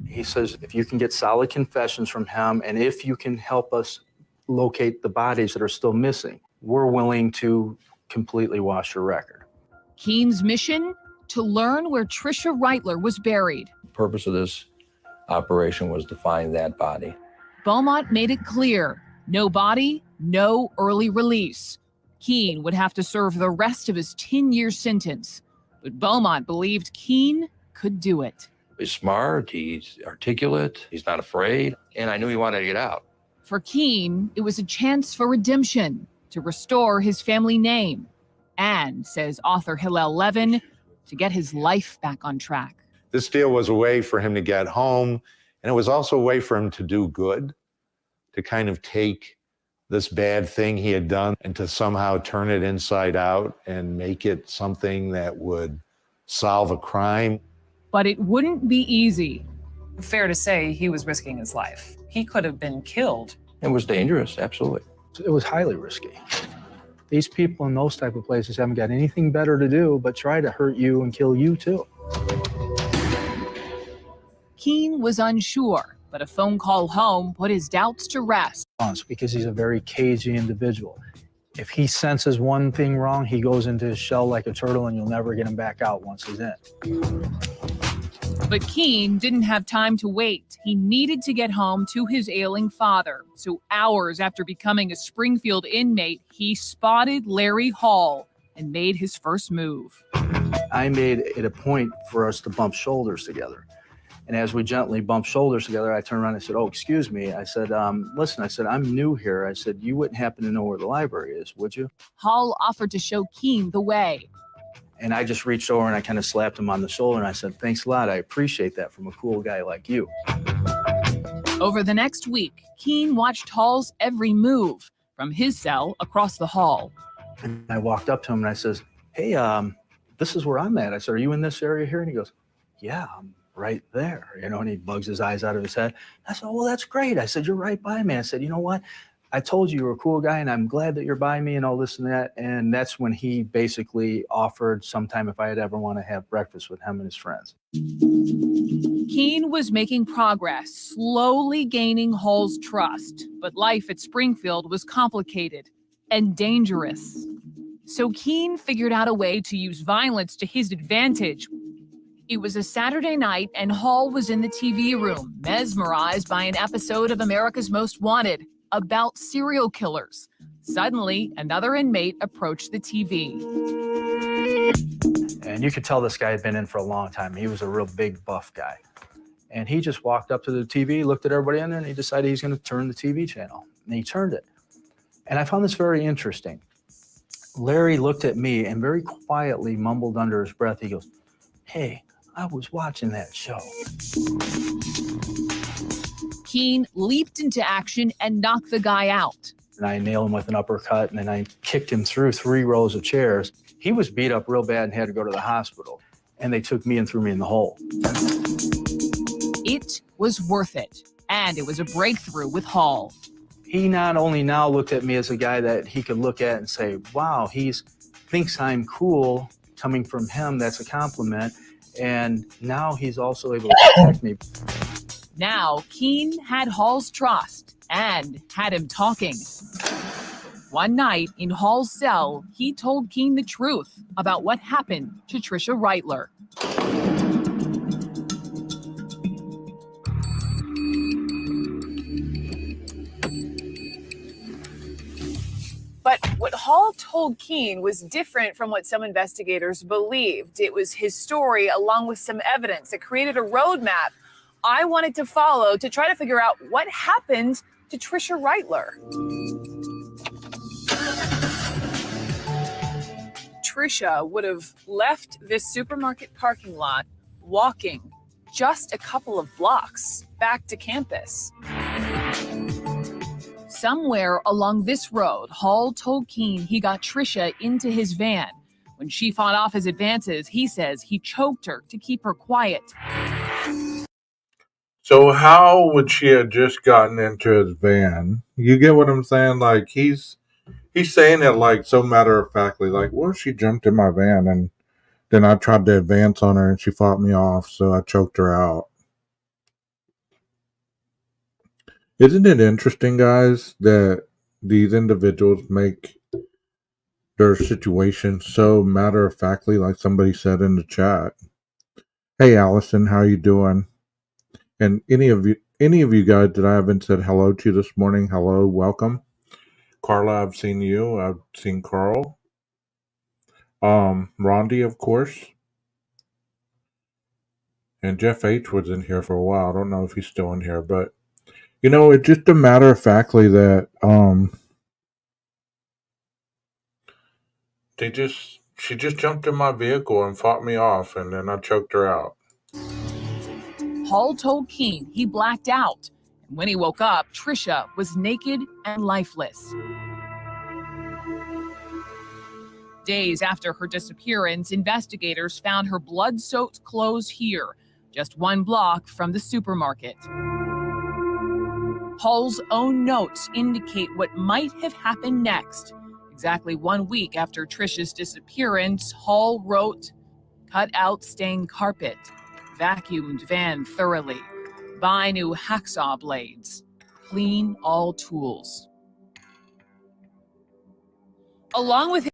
He says, if you can get solid confessions from him, and if you can help us locate the bodies that are still missing, we're willing to completely wash your record. Keene's mission? To learn where Trisha Reitler was buried. The purpose of this operation was to find that body. Beaumont made it clear, no body, no early release. Keene would have to serve the rest of his 10-year sentence, but Beaumont believed Keene could do it. He's smart, he's articulate, he's not afraid, and I knew he wanted to get out. For Keene, it was a chance for redemption, to restore his family name, and, says author Hillel Levin, to get his life back on track. This deal was a way for him to get home, and it was also a way for him to do good, to kind of take this bad thing he had done and to somehow turn it inside out and make it something that would solve a crime. But it wouldn't be easy. Fair to say he was risking his life. He could have been killed. It was dangerous, absolutely. It was highly risky. These people in those type of places haven't got anything better to do but try to hurt you and kill you too. Keene was unsure, but a phone call home put his doubts to rest. Because he's a very cagey individual. If he senses one thing wrong, he goes into his shell like a turtle and you'll never get him back out once he's in. But Keene didn't have time to wait. He needed to get home to his ailing father. So hours after becoming a Springfield inmate, he spotted Larry Hall and made his first move. I made it a point for us to bump shoulders together. And as we gently bumped shoulders together, I turned around and I said, oh, excuse me. I said, listen, I said, I'm new here. I said, you wouldn't happen to know where the library is, would you? Hall offered to show Keene the way. And I just reached over and I kind of slapped him on the shoulder and I said, thanks a lot. I appreciate that from a cool guy like you. Over the next week, Keene watched Hall's every move from his cell across the hall. And I walked up to him and I says, hey, this is where I'm at. I said, are you in this area here? And he goes, yeah, I'm right there, and he bugs his eyes out of his head. I said, oh, well, that's great. I said, you're right by me. I said, you know what? I told you were a cool guy and I'm glad that you're by me and all this and that. And that's when he basically offered sometime if I'd ever want to have breakfast with him and his friends. Keene was making progress, slowly gaining Hall's trust, but life at Springfield was complicated and dangerous. So Keene figured out a way to use violence to his advantage. It was a Saturday night, and Hall was in the TV room, mesmerized by an episode of America's Most Wanted about serial killers. Suddenly, another inmate approached the TV. And you could tell this guy had been in for a long time. He was a real big, buff guy. And he just walked up to the TV, looked at everybody in there, and he decided he's going to turn the TV channel. And he turned it. And I found this very interesting. Larry looked at me and very quietly mumbled under his breath. He goes, "Hey, I was watching that show." Keene leaped into action and knocked the guy out. And I nailed him with an uppercut, and then I kicked him through 3 rows of chairs. He was beat up real bad and had to go to the hospital. And they took me and threw me in the hole. It was worth it, and it was a breakthrough with Hall. He not only now looked at me as a guy that he could look at and say, wow, he thinks I'm cool. Coming from him, that's a compliment. And now he's also able to protect me. Now, Keene had Hall's trust and had him talking. One night in Hall's cell, he told Keene the truth about what happened to Trisha Reitler. But what Hall told Keene was different from what some investigators believed. It was his story along with some evidence that created a roadmap I wanted to follow to try to figure out what happened to Trisha Reitler. Trisha would have left this supermarket parking lot walking just a couple of blocks back to campus. Somewhere along this road, Hall told Keene he got Trisha into his van. When she fought off his advances, he says he choked her to keep her quiet. So how would she have just gotten into his van? You get what I'm saying? Like he's saying it like so matter of factly, like, well, she jumped in my van and then I tried to advance on her and she fought me off, so I choked her out. Isn't it interesting, guys, that these individuals make their situation so matter of factly, like somebody said in the chat? Hey, Allison, how you doing? And any of you guys that I haven't said hello to this morning, hello, welcome. Carla, I've seen you. I've seen Carl. Rondi, of course. And Jeff H was in here for a while. I don't know if he's still in here, but you know, it's just a matter of factly that she just jumped in my vehicle and fought me off, and then I choked her out. Hall told Keene he blacked out. And when he woke up, Trisha was naked and lifeless. Days after her disappearance, investigators found her blood-soaked clothes here, just 1 block from the supermarket. Hall's own notes indicate what might have happened next. Exactly 1 week after Trisha's disappearance, Hall wrote, "Cut out stained carpet, vacuumed van thoroughly, buy new hacksaw blades, clean all tools." Along with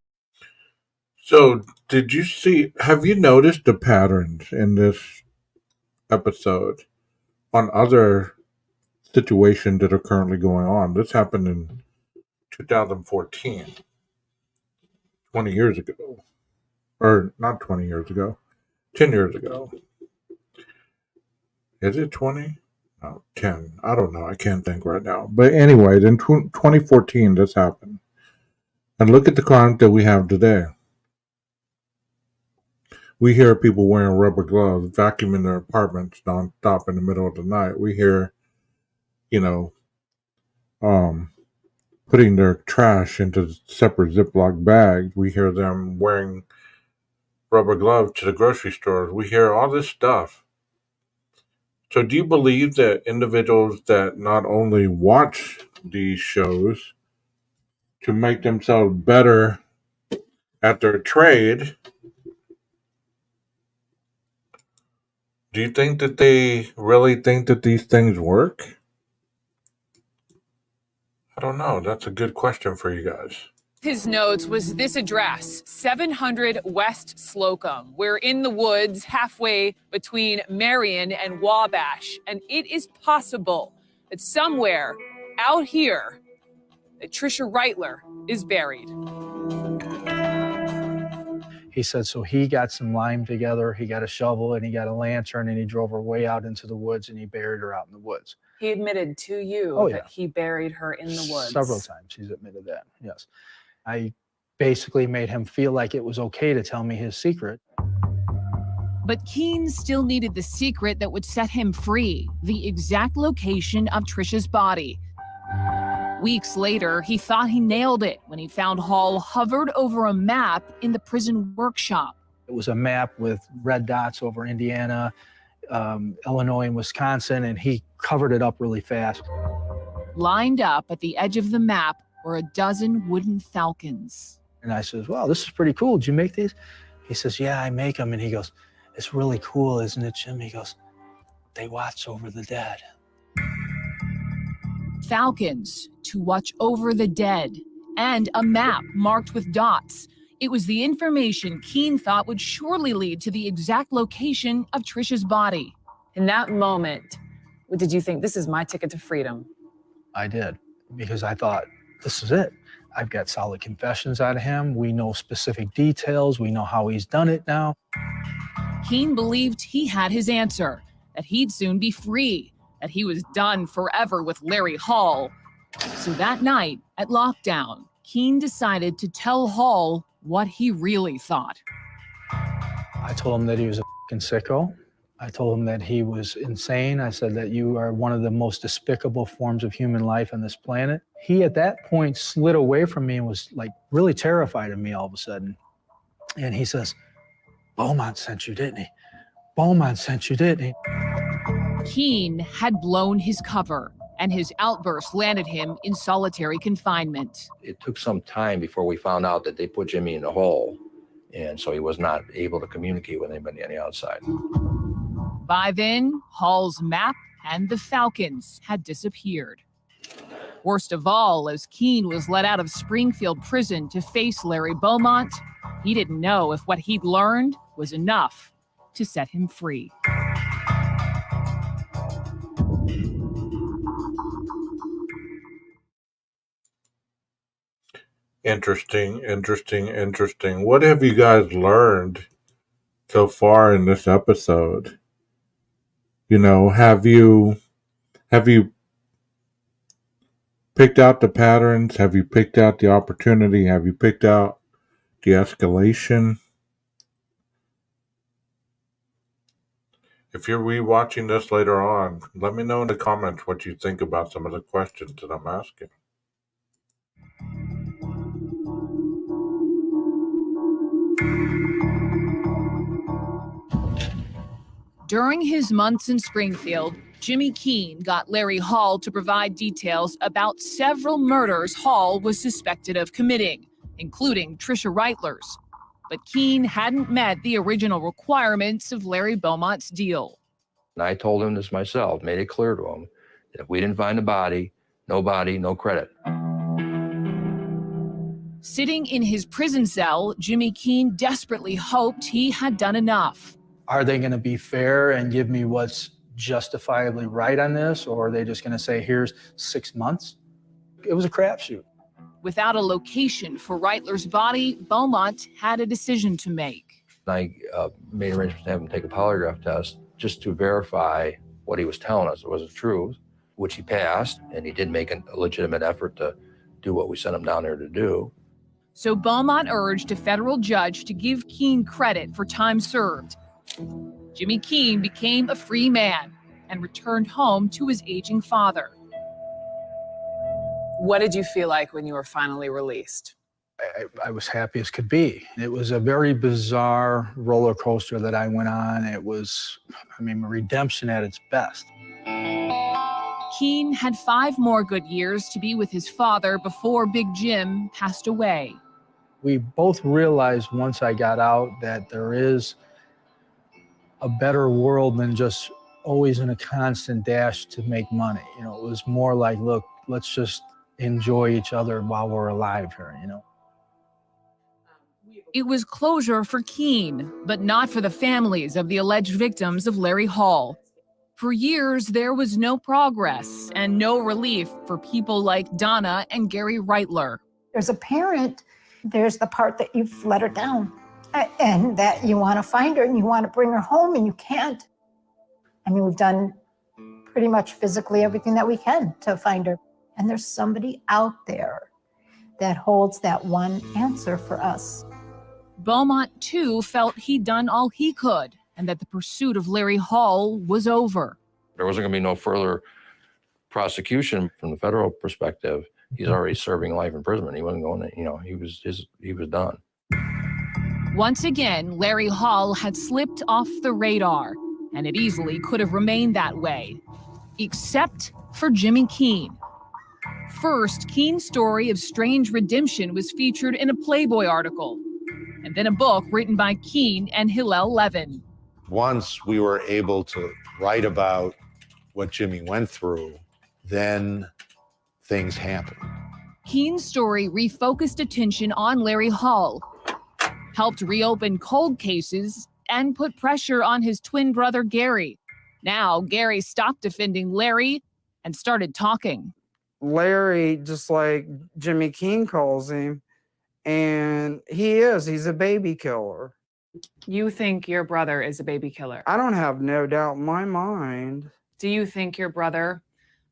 So, have you noticed the patterns in this episode on other situations that are currently going on? This happened in 2014, 20 years ago. Or not 20 years ago, 10 years ago. Is it 20? No, 10. I don't know. I can't think right now. But anyway, in 2014, this happened. And look at the crime that we have today. We hear people wearing rubber gloves, vacuuming their apartments nonstop in the middle of the night. We hear, putting their trash into separate Ziploc bags. We hear them wearing rubber gloves to the grocery stores. We hear all this stuff. So do you believe that individuals that not only watch these shows to make themselves better at their trade. Do you think that they really think that these things work? I don't know. That's a good question for you guys. His notes was this address, 700 West Slocum. We're in the woods halfway between Marion and Wabash, and it is possible that somewhere out here, that Trisha Reitler is buried. He said, so he got some lime together, he got a shovel, and he got a lantern, and he drove her way out into the woods, and he buried her out in the woods. He admitted to you that he buried her in the woods. Several times he's admitted that, yes. I basically made him feel like it was okay to tell me his secret. But Keene still needed the secret that would set him free, the exact location of Trisha's body. Weeks later, he thought he nailed it when he found Hall hovered over a map in the prison workshop. It was a map with red dots over Indiana, Illinois, and Wisconsin, and he covered it up really fast. Lined up at the edge of the map were a dozen wooden falcons. And I says, wow, this is pretty cool. Did you make these? He says, yeah, I make them. And he goes, it's really cool, isn't it, Jim? He goes, they watch over the dead. Falcons to watch over the dead, and a map marked with dots. It was the information Keene thought would surely lead to the exact location of Trisha's body. In that moment, what did you think? This is my ticket to freedom. I did, because I thought, this is it. I've got solid confessions out of him. We know specific details. We know how he's done it now. Keene believed he had his answer, that he'd soon be free, that he was done forever with Larry Hall. So that night at lockdown, Keene decided to tell Hall what he really thought. I told him that he was a f***ing sicko. I told him that he was insane. I said that you are one of the most despicable forms of human life on this planet. He, at that point, slid away from me and was like really terrified of me all of a sudden. And he says, Beaumont sent you, didn't he? Beaumont sent you, didn't he? Keene had blown his cover, and his outburst landed him in solitary confinement. It took some time before we found out that they put Jimmy in a hole, and so he was not able to communicate with anybody on the outside. By then, Hall's map and the Falcons had disappeared. Worst of all, as Keene was let out of Springfield prison to face Larry Beaumont, he didn't know if what he'd learned was enough to set him free. Interesting. What have you guys learned so far in this episode? You know, have you picked out the patterns? Have you picked out the opportunity? Have you picked out the escalation? If you're rewatching this later on, let me know in the comments what you think about some of the questions that I'm asking. During his months in Springfield, Jimmy Keene got Larry Hall to provide details about several murders Hall was suspected of committing, including Trisha Reitler's. But Keene hadn't met the original requirements of Larry Beaumont's deal. And I told him this myself, made it clear to him that if we didn't find the body, no credit. Sitting in his prison cell, Jimmy Keene desperately hoped he had done enough. Are they going to be fair and give me what's justifiably right on this, or are they just going to say, here's 6 months? It was a crapshoot. Without a location for Reitler's body, Beaumont had a decision to make. I made arrangements to have him take a polygraph test just to verify what he was telling us was the truth, which he passed, and he did make a legitimate effort to do what we sent him down there to do. So Beaumont urged a federal judge to give Keene credit for time served. Jimmy Keene became a free man and returned home to his aging father. What did you feel like when you were finally released? I was happy as could be. It was a very bizarre roller coaster that I went on. It was, redemption at its best. Keen had 5 more good years to be with his father before Big Jim passed away. We both realized once I got out that there is a better world than just always in a constant dash to make money. You know, it was more like, look, let's just enjoy each other while we're alive here, you know. It was closure for Keen, but not for the families of the alleged victims of Larry Hall. For years, there was no progress and no relief for people like Donna and Gary Reitler. As a parent, there's the part that you've let her down and that you want to find her and you want to bring her home and you can't. I mean, we've done pretty much physically everything that we can to find her. And there's somebody out there that holds that one answer for us. Beaumont, too, felt he'd done all he could and that the pursuit of Larry Hall was over. There wasn't going to be no further prosecution from the federal perspective. He's already serving life imprisonment. He wasn't going to, you know, he was done. Once again, Larry Hall had slipped off the radar, and it easily could have remained that way, except for Jimmy Keen. First, Keen's story of strange redemption was featured in a Playboy article, and then a book written by Keen and Hillel Levin. Once we were able to write about what Jimmy went through, then things happened. Keen's story refocused attention on Larry Hall, helped reopen cold cases, and put pressure on his twin brother Gary. Now, Gary stopped defending Larry and started talking. Larry, just like Jimmy Keen calls him, and he's a baby killer. You think your brother is a baby killer? I don't have no doubt in my mind. Do you think your brother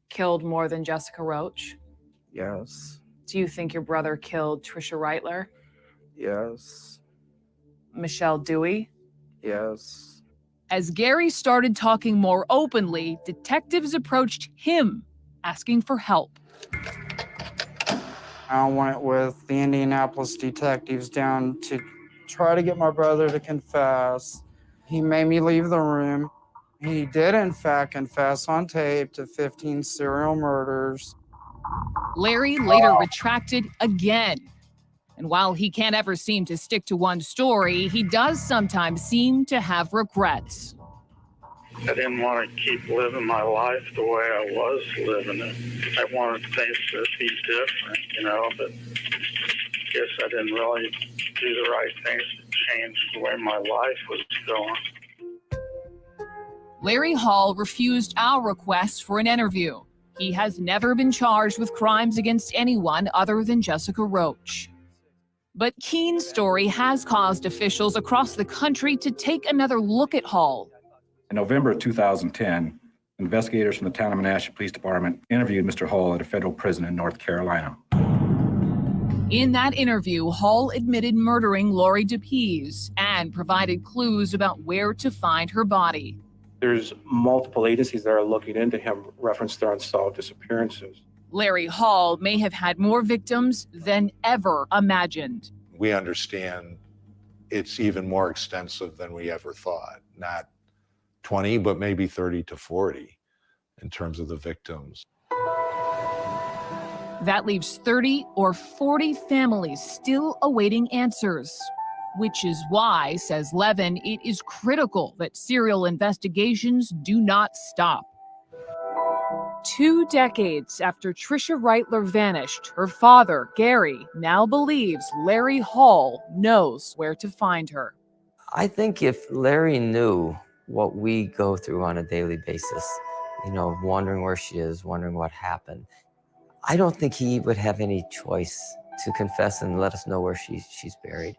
killed more than Jessica Roach? Yes. Do you think your brother killed Trisha Reitler? Yes. Michelle Dewey? Yes. As Gary started talking more openly, detectives approached him, asking for help. I went with the Indianapolis detectives down to try to get my brother to confess. He made me leave the room. He did, in fact, confess on tape to 15 serial murders. Larry later retracted again. And while he can't ever seem to stick to one story, he does sometimes seem to have regrets. I didn't want to keep living my life the way I was living it. I wanted things to be different, you know, but I guess I didn't really do the right things to change the way my life was going. Larry Hall refused our request for an interview. He has never been charged with crimes against anyone other than Jessica Roach. But Keen's story has caused officials across the country to take another look at Hall. In November of 2010, investigators from the town of Menasha Police Department interviewed Mr. Hall at a federal prison in North Carolina. In that interview, Hall admitted murdering Lori DePease and provided clues about where to find her body. There's multiple agencies that are looking into him, reference their unsolved disappearances. Larry Hall may have had more victims than ever imagined. We understand it's even more extensive than we ever thought. Not 20, but maybe 30 to 40 in terms of the victims. That leaves 30 or 40 families still awaiting answers, which is why, says Levin, it is critical that serial investigations do not stop. 2 decades after Trisha Reitler vanished, her father, Gary, now believes Larry Hall knows where to find her. I think if Larry knew what we go through on a daily basis, you know, wondering where she is, wondering what happened, I don't think he would have any choice to confess and let us know where she's buried.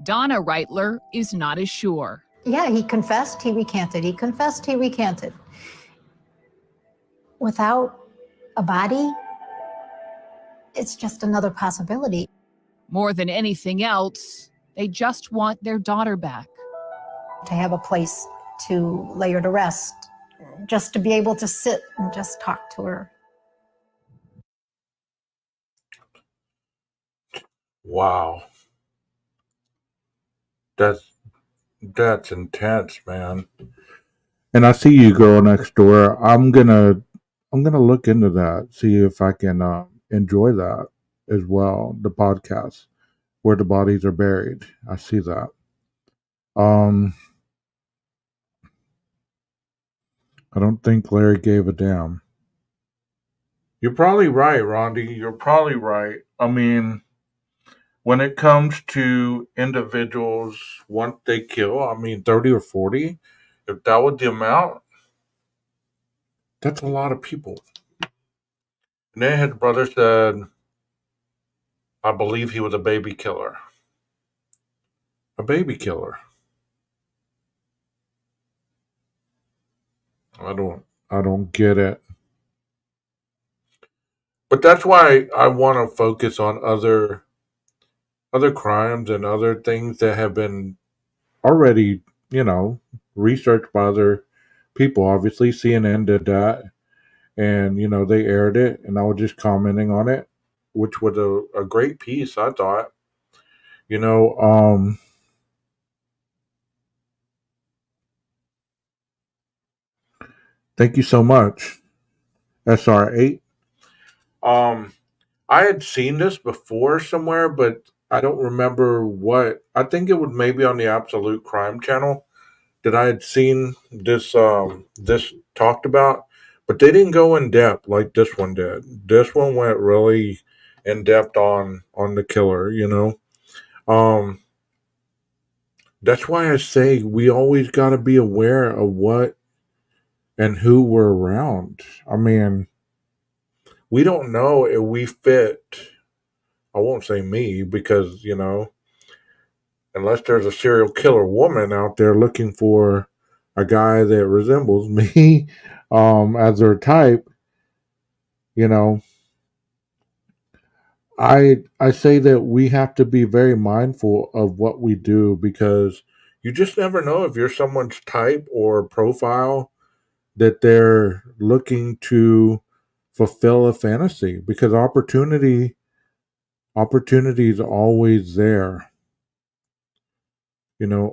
Donna Reitler is not as sure. Yeah, he confessed, he recanted. He confessed, he recanted. Without a body, it's just another possibility. More than anything else, they just want their daughter back. To have a place to lay her to rest, just to be able to sit and just talk to her. Wow. That's intense, man. And I see you, girl next door. I'm gonna I'm gonna look into that, see if I can enjoy that as well. The podcast where the bodies are buried. I see that. Um, I don't think Larry gave a damn. You're probably right, Rondi. You're probably right. I mean, when it comes to individuals, once they kill, I mean, 30 or 40, if that was the amount, that's a lot of people. And then his brother said, I believe he was a baby killer. A baby killer. I don't get it. But that's why I want to focus on other crimes and other things that have been already, researched by other people. Obviously, CNN did that, and they aired it, and I was just commenting on it, which was a great piece. I thought, you know, um, thank you so much, SR8. Um, I had seen this before somewhere, but I don't remember what. I think it was maybe on the Absolute Crime channel that I had seen this talked about, but they didn't go in depth like this one did. This one went really in depth on the killer. Um, that's why I say we always got to be aware of what and who we're around. I mean, we don't know if we fit. I won't say me because unless there's a serial killer woman out there looking for a guy that resembles me as their type, you know, I say that we have to be very mindful of what we do because you just never know if you're someone's type or profile that they're looking to fulfill a fantasy because opportunity is always there. You know,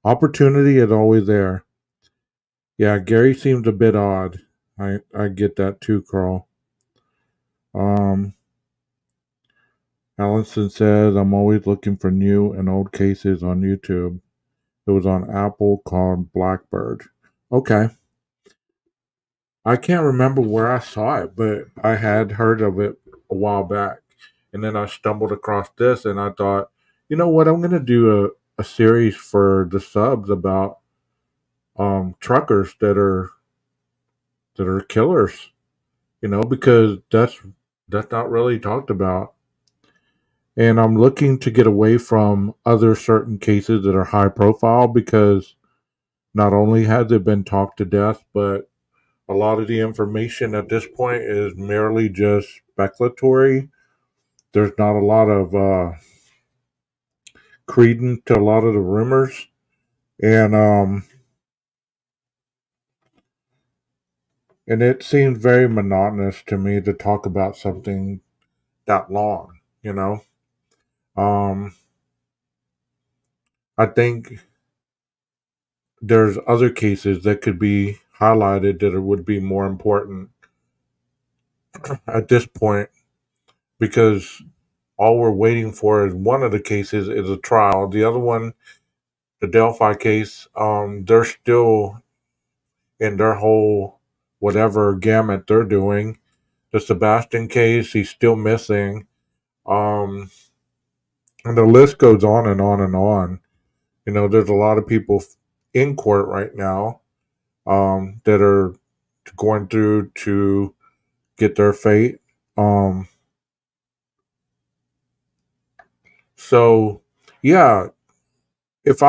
opportunity is always there. Yeah, Gary seems a bit odd. I get that too, Carl. Um, Allison says I'm always looking for new and old cases on YouTube. It was on Apple called Blackbird. Okay. I can't remember where I saw it, but I had heard of it a while back. And then I stumbled across this and I thought, you know what, I'm gonna do a series for the subs about truckers that are killers, because that's not really talked about. And I'm looking to get away from other certain cases that are high profile because not only has it been talked to death, but a lot of the information at this point is merely just speculatory. There's not a lot of credence to a lot of the rumors, and it seems very monotonous to me to talk about something that long. Um, I think there's other cases that could be highlighted that would be more important at this point because all we're waiting for is one of the cases is a trial. The other one, the Delphi case, they're still in their whole whatever gamut they're doing. The Sebastian case, he's still missing. Um, and the list goes on and on and on. There's a lot of people in court right now that are going through to get their fate. Um, so yeah, if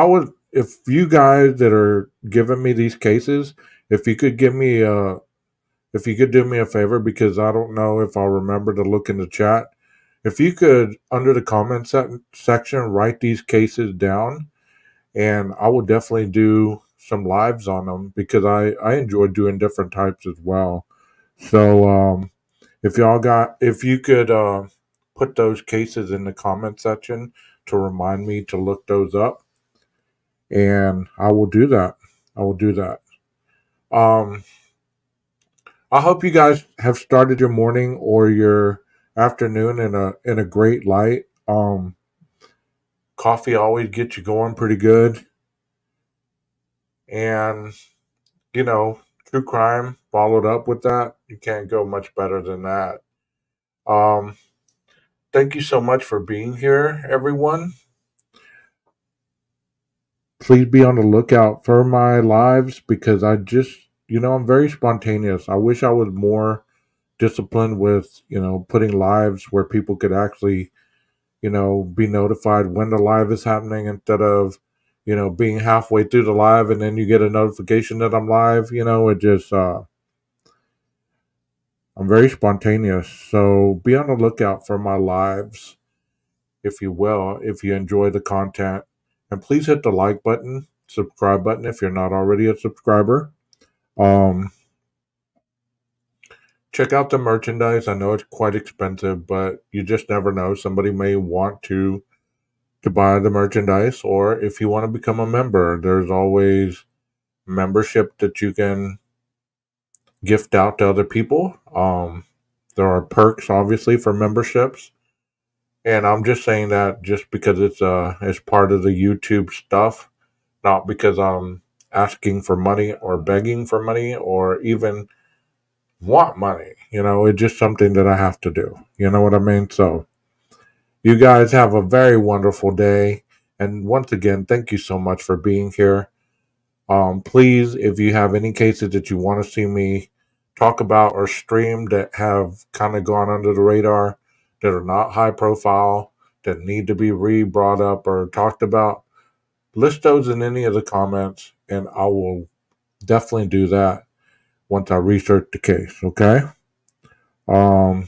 you guys that are giving me these cases, if you could if you could do me a favor, because I don't know if I'll remember to look in the chat. If you could, under the comment section, write these cases down, and I will definitely do some lives on them because I enjoy doing different types as well. So if you could put those cases in the comment section to remind me to look those up, and I will do that. I will do that. Um, I hope you guys have started your morning or your afternoon in a great light. Coffee always gets you going pretty good, and you know, true crime followed up with that. You can't go much better than that. Um, Thank you so much for being here, everyone. Please be on the lookout for my lives because I'm very spontaneous. I wish I was more disciplined with, putting lives where people could actually, be notified when the live is happening instead of, being halfway through the live and then you get a notification that I'm live. I'm very spontaneous. So be on the lookout for my lives, if you will, if you enjoy the content. And please hit the like button, subscribe button if you're not already a subscriber. Um, Check out the merchandise. I know it's quite expensive, but you just never know. Somebody may want to buy the merchandise, or if you want to become a member, there's always membership that you can gift out to other people. There are perks, obviously, for memberships. And I'm just saying that just because it's part of the YouTube stuff, not because I'm asking for money or begging for money or even want money. It's just something that I have to do. You know what I mean? So you guys have a very wonderful day. And once again, thank you so much for being here. Please, if you have any cases that you want to see me talk about or stream that have kind of gone under the radar, that are not high profile, that need to be brought up or talked about, list those in any of the comments, and I will definitely do that once I research the case. Okay. Um,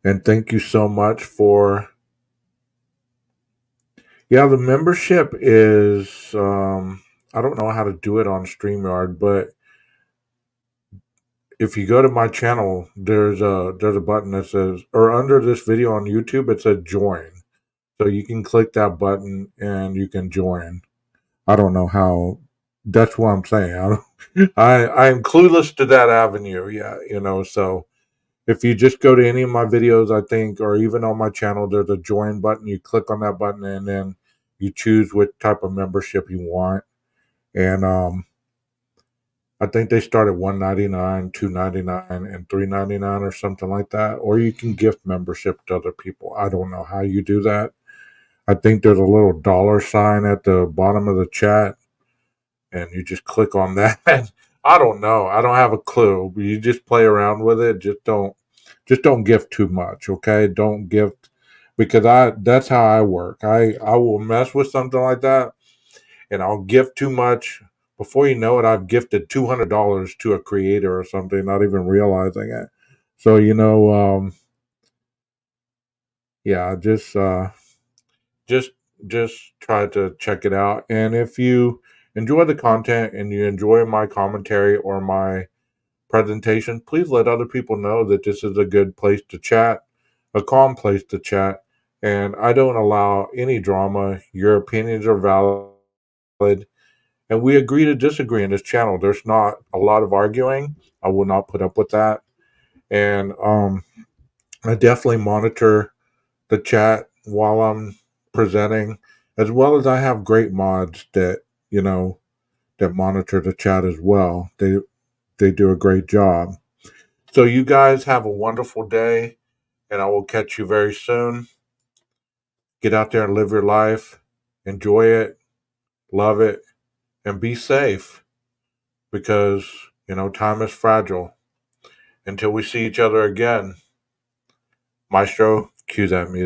and thank you so much for. Yeah, the membership is. I don't know how to do it on StreamYard, but if you go to my channel, there's a button that says, or under this video on YouTube, it says join. So you can click that button and you can join. I don't know how. That's what I'm saying. I am clueless to that avenue. Yeah, So if you just go to any of my videos, I think, or even on my channel, there's a join button. You click on that button and then you choose what type of membership you want. And I think they start at $1.99, $2.99, and $3.99 or something like that. Or you can gift membership to other people. I don't know how you do that. I think there's a little dollar sign at the bottom of the chat, and you just click on that. I don't know. I don't have a clue. You just play around with it. Just don't gift too much, okay? Don't gift because that's how I work. I will mess with something like that and I'll gift too much. Before you know it, I've gifted $200 to a creator or something, not even realizing it. So yeah, just just try to check it out. And if you enjoy the content and you enjoy my commentary or my presentation, please let other people know that this is a good place to chat, a calm place to chat. And I don't allow any drama. Your opinions are valid. And we agree to disagree in this channel. There's not a lot of arguing. I will not put up with that. And I definitely monitor the chat while I'm presenting, as well as I have great mods that monitor the chat as well. They do a great job. So you guys have a wonderful day, and I will catch you very soon. Get out there and live your life. Enjoy it, love it, and be safe because, time is fragile. Until we see each other again, Maestro, cue that music.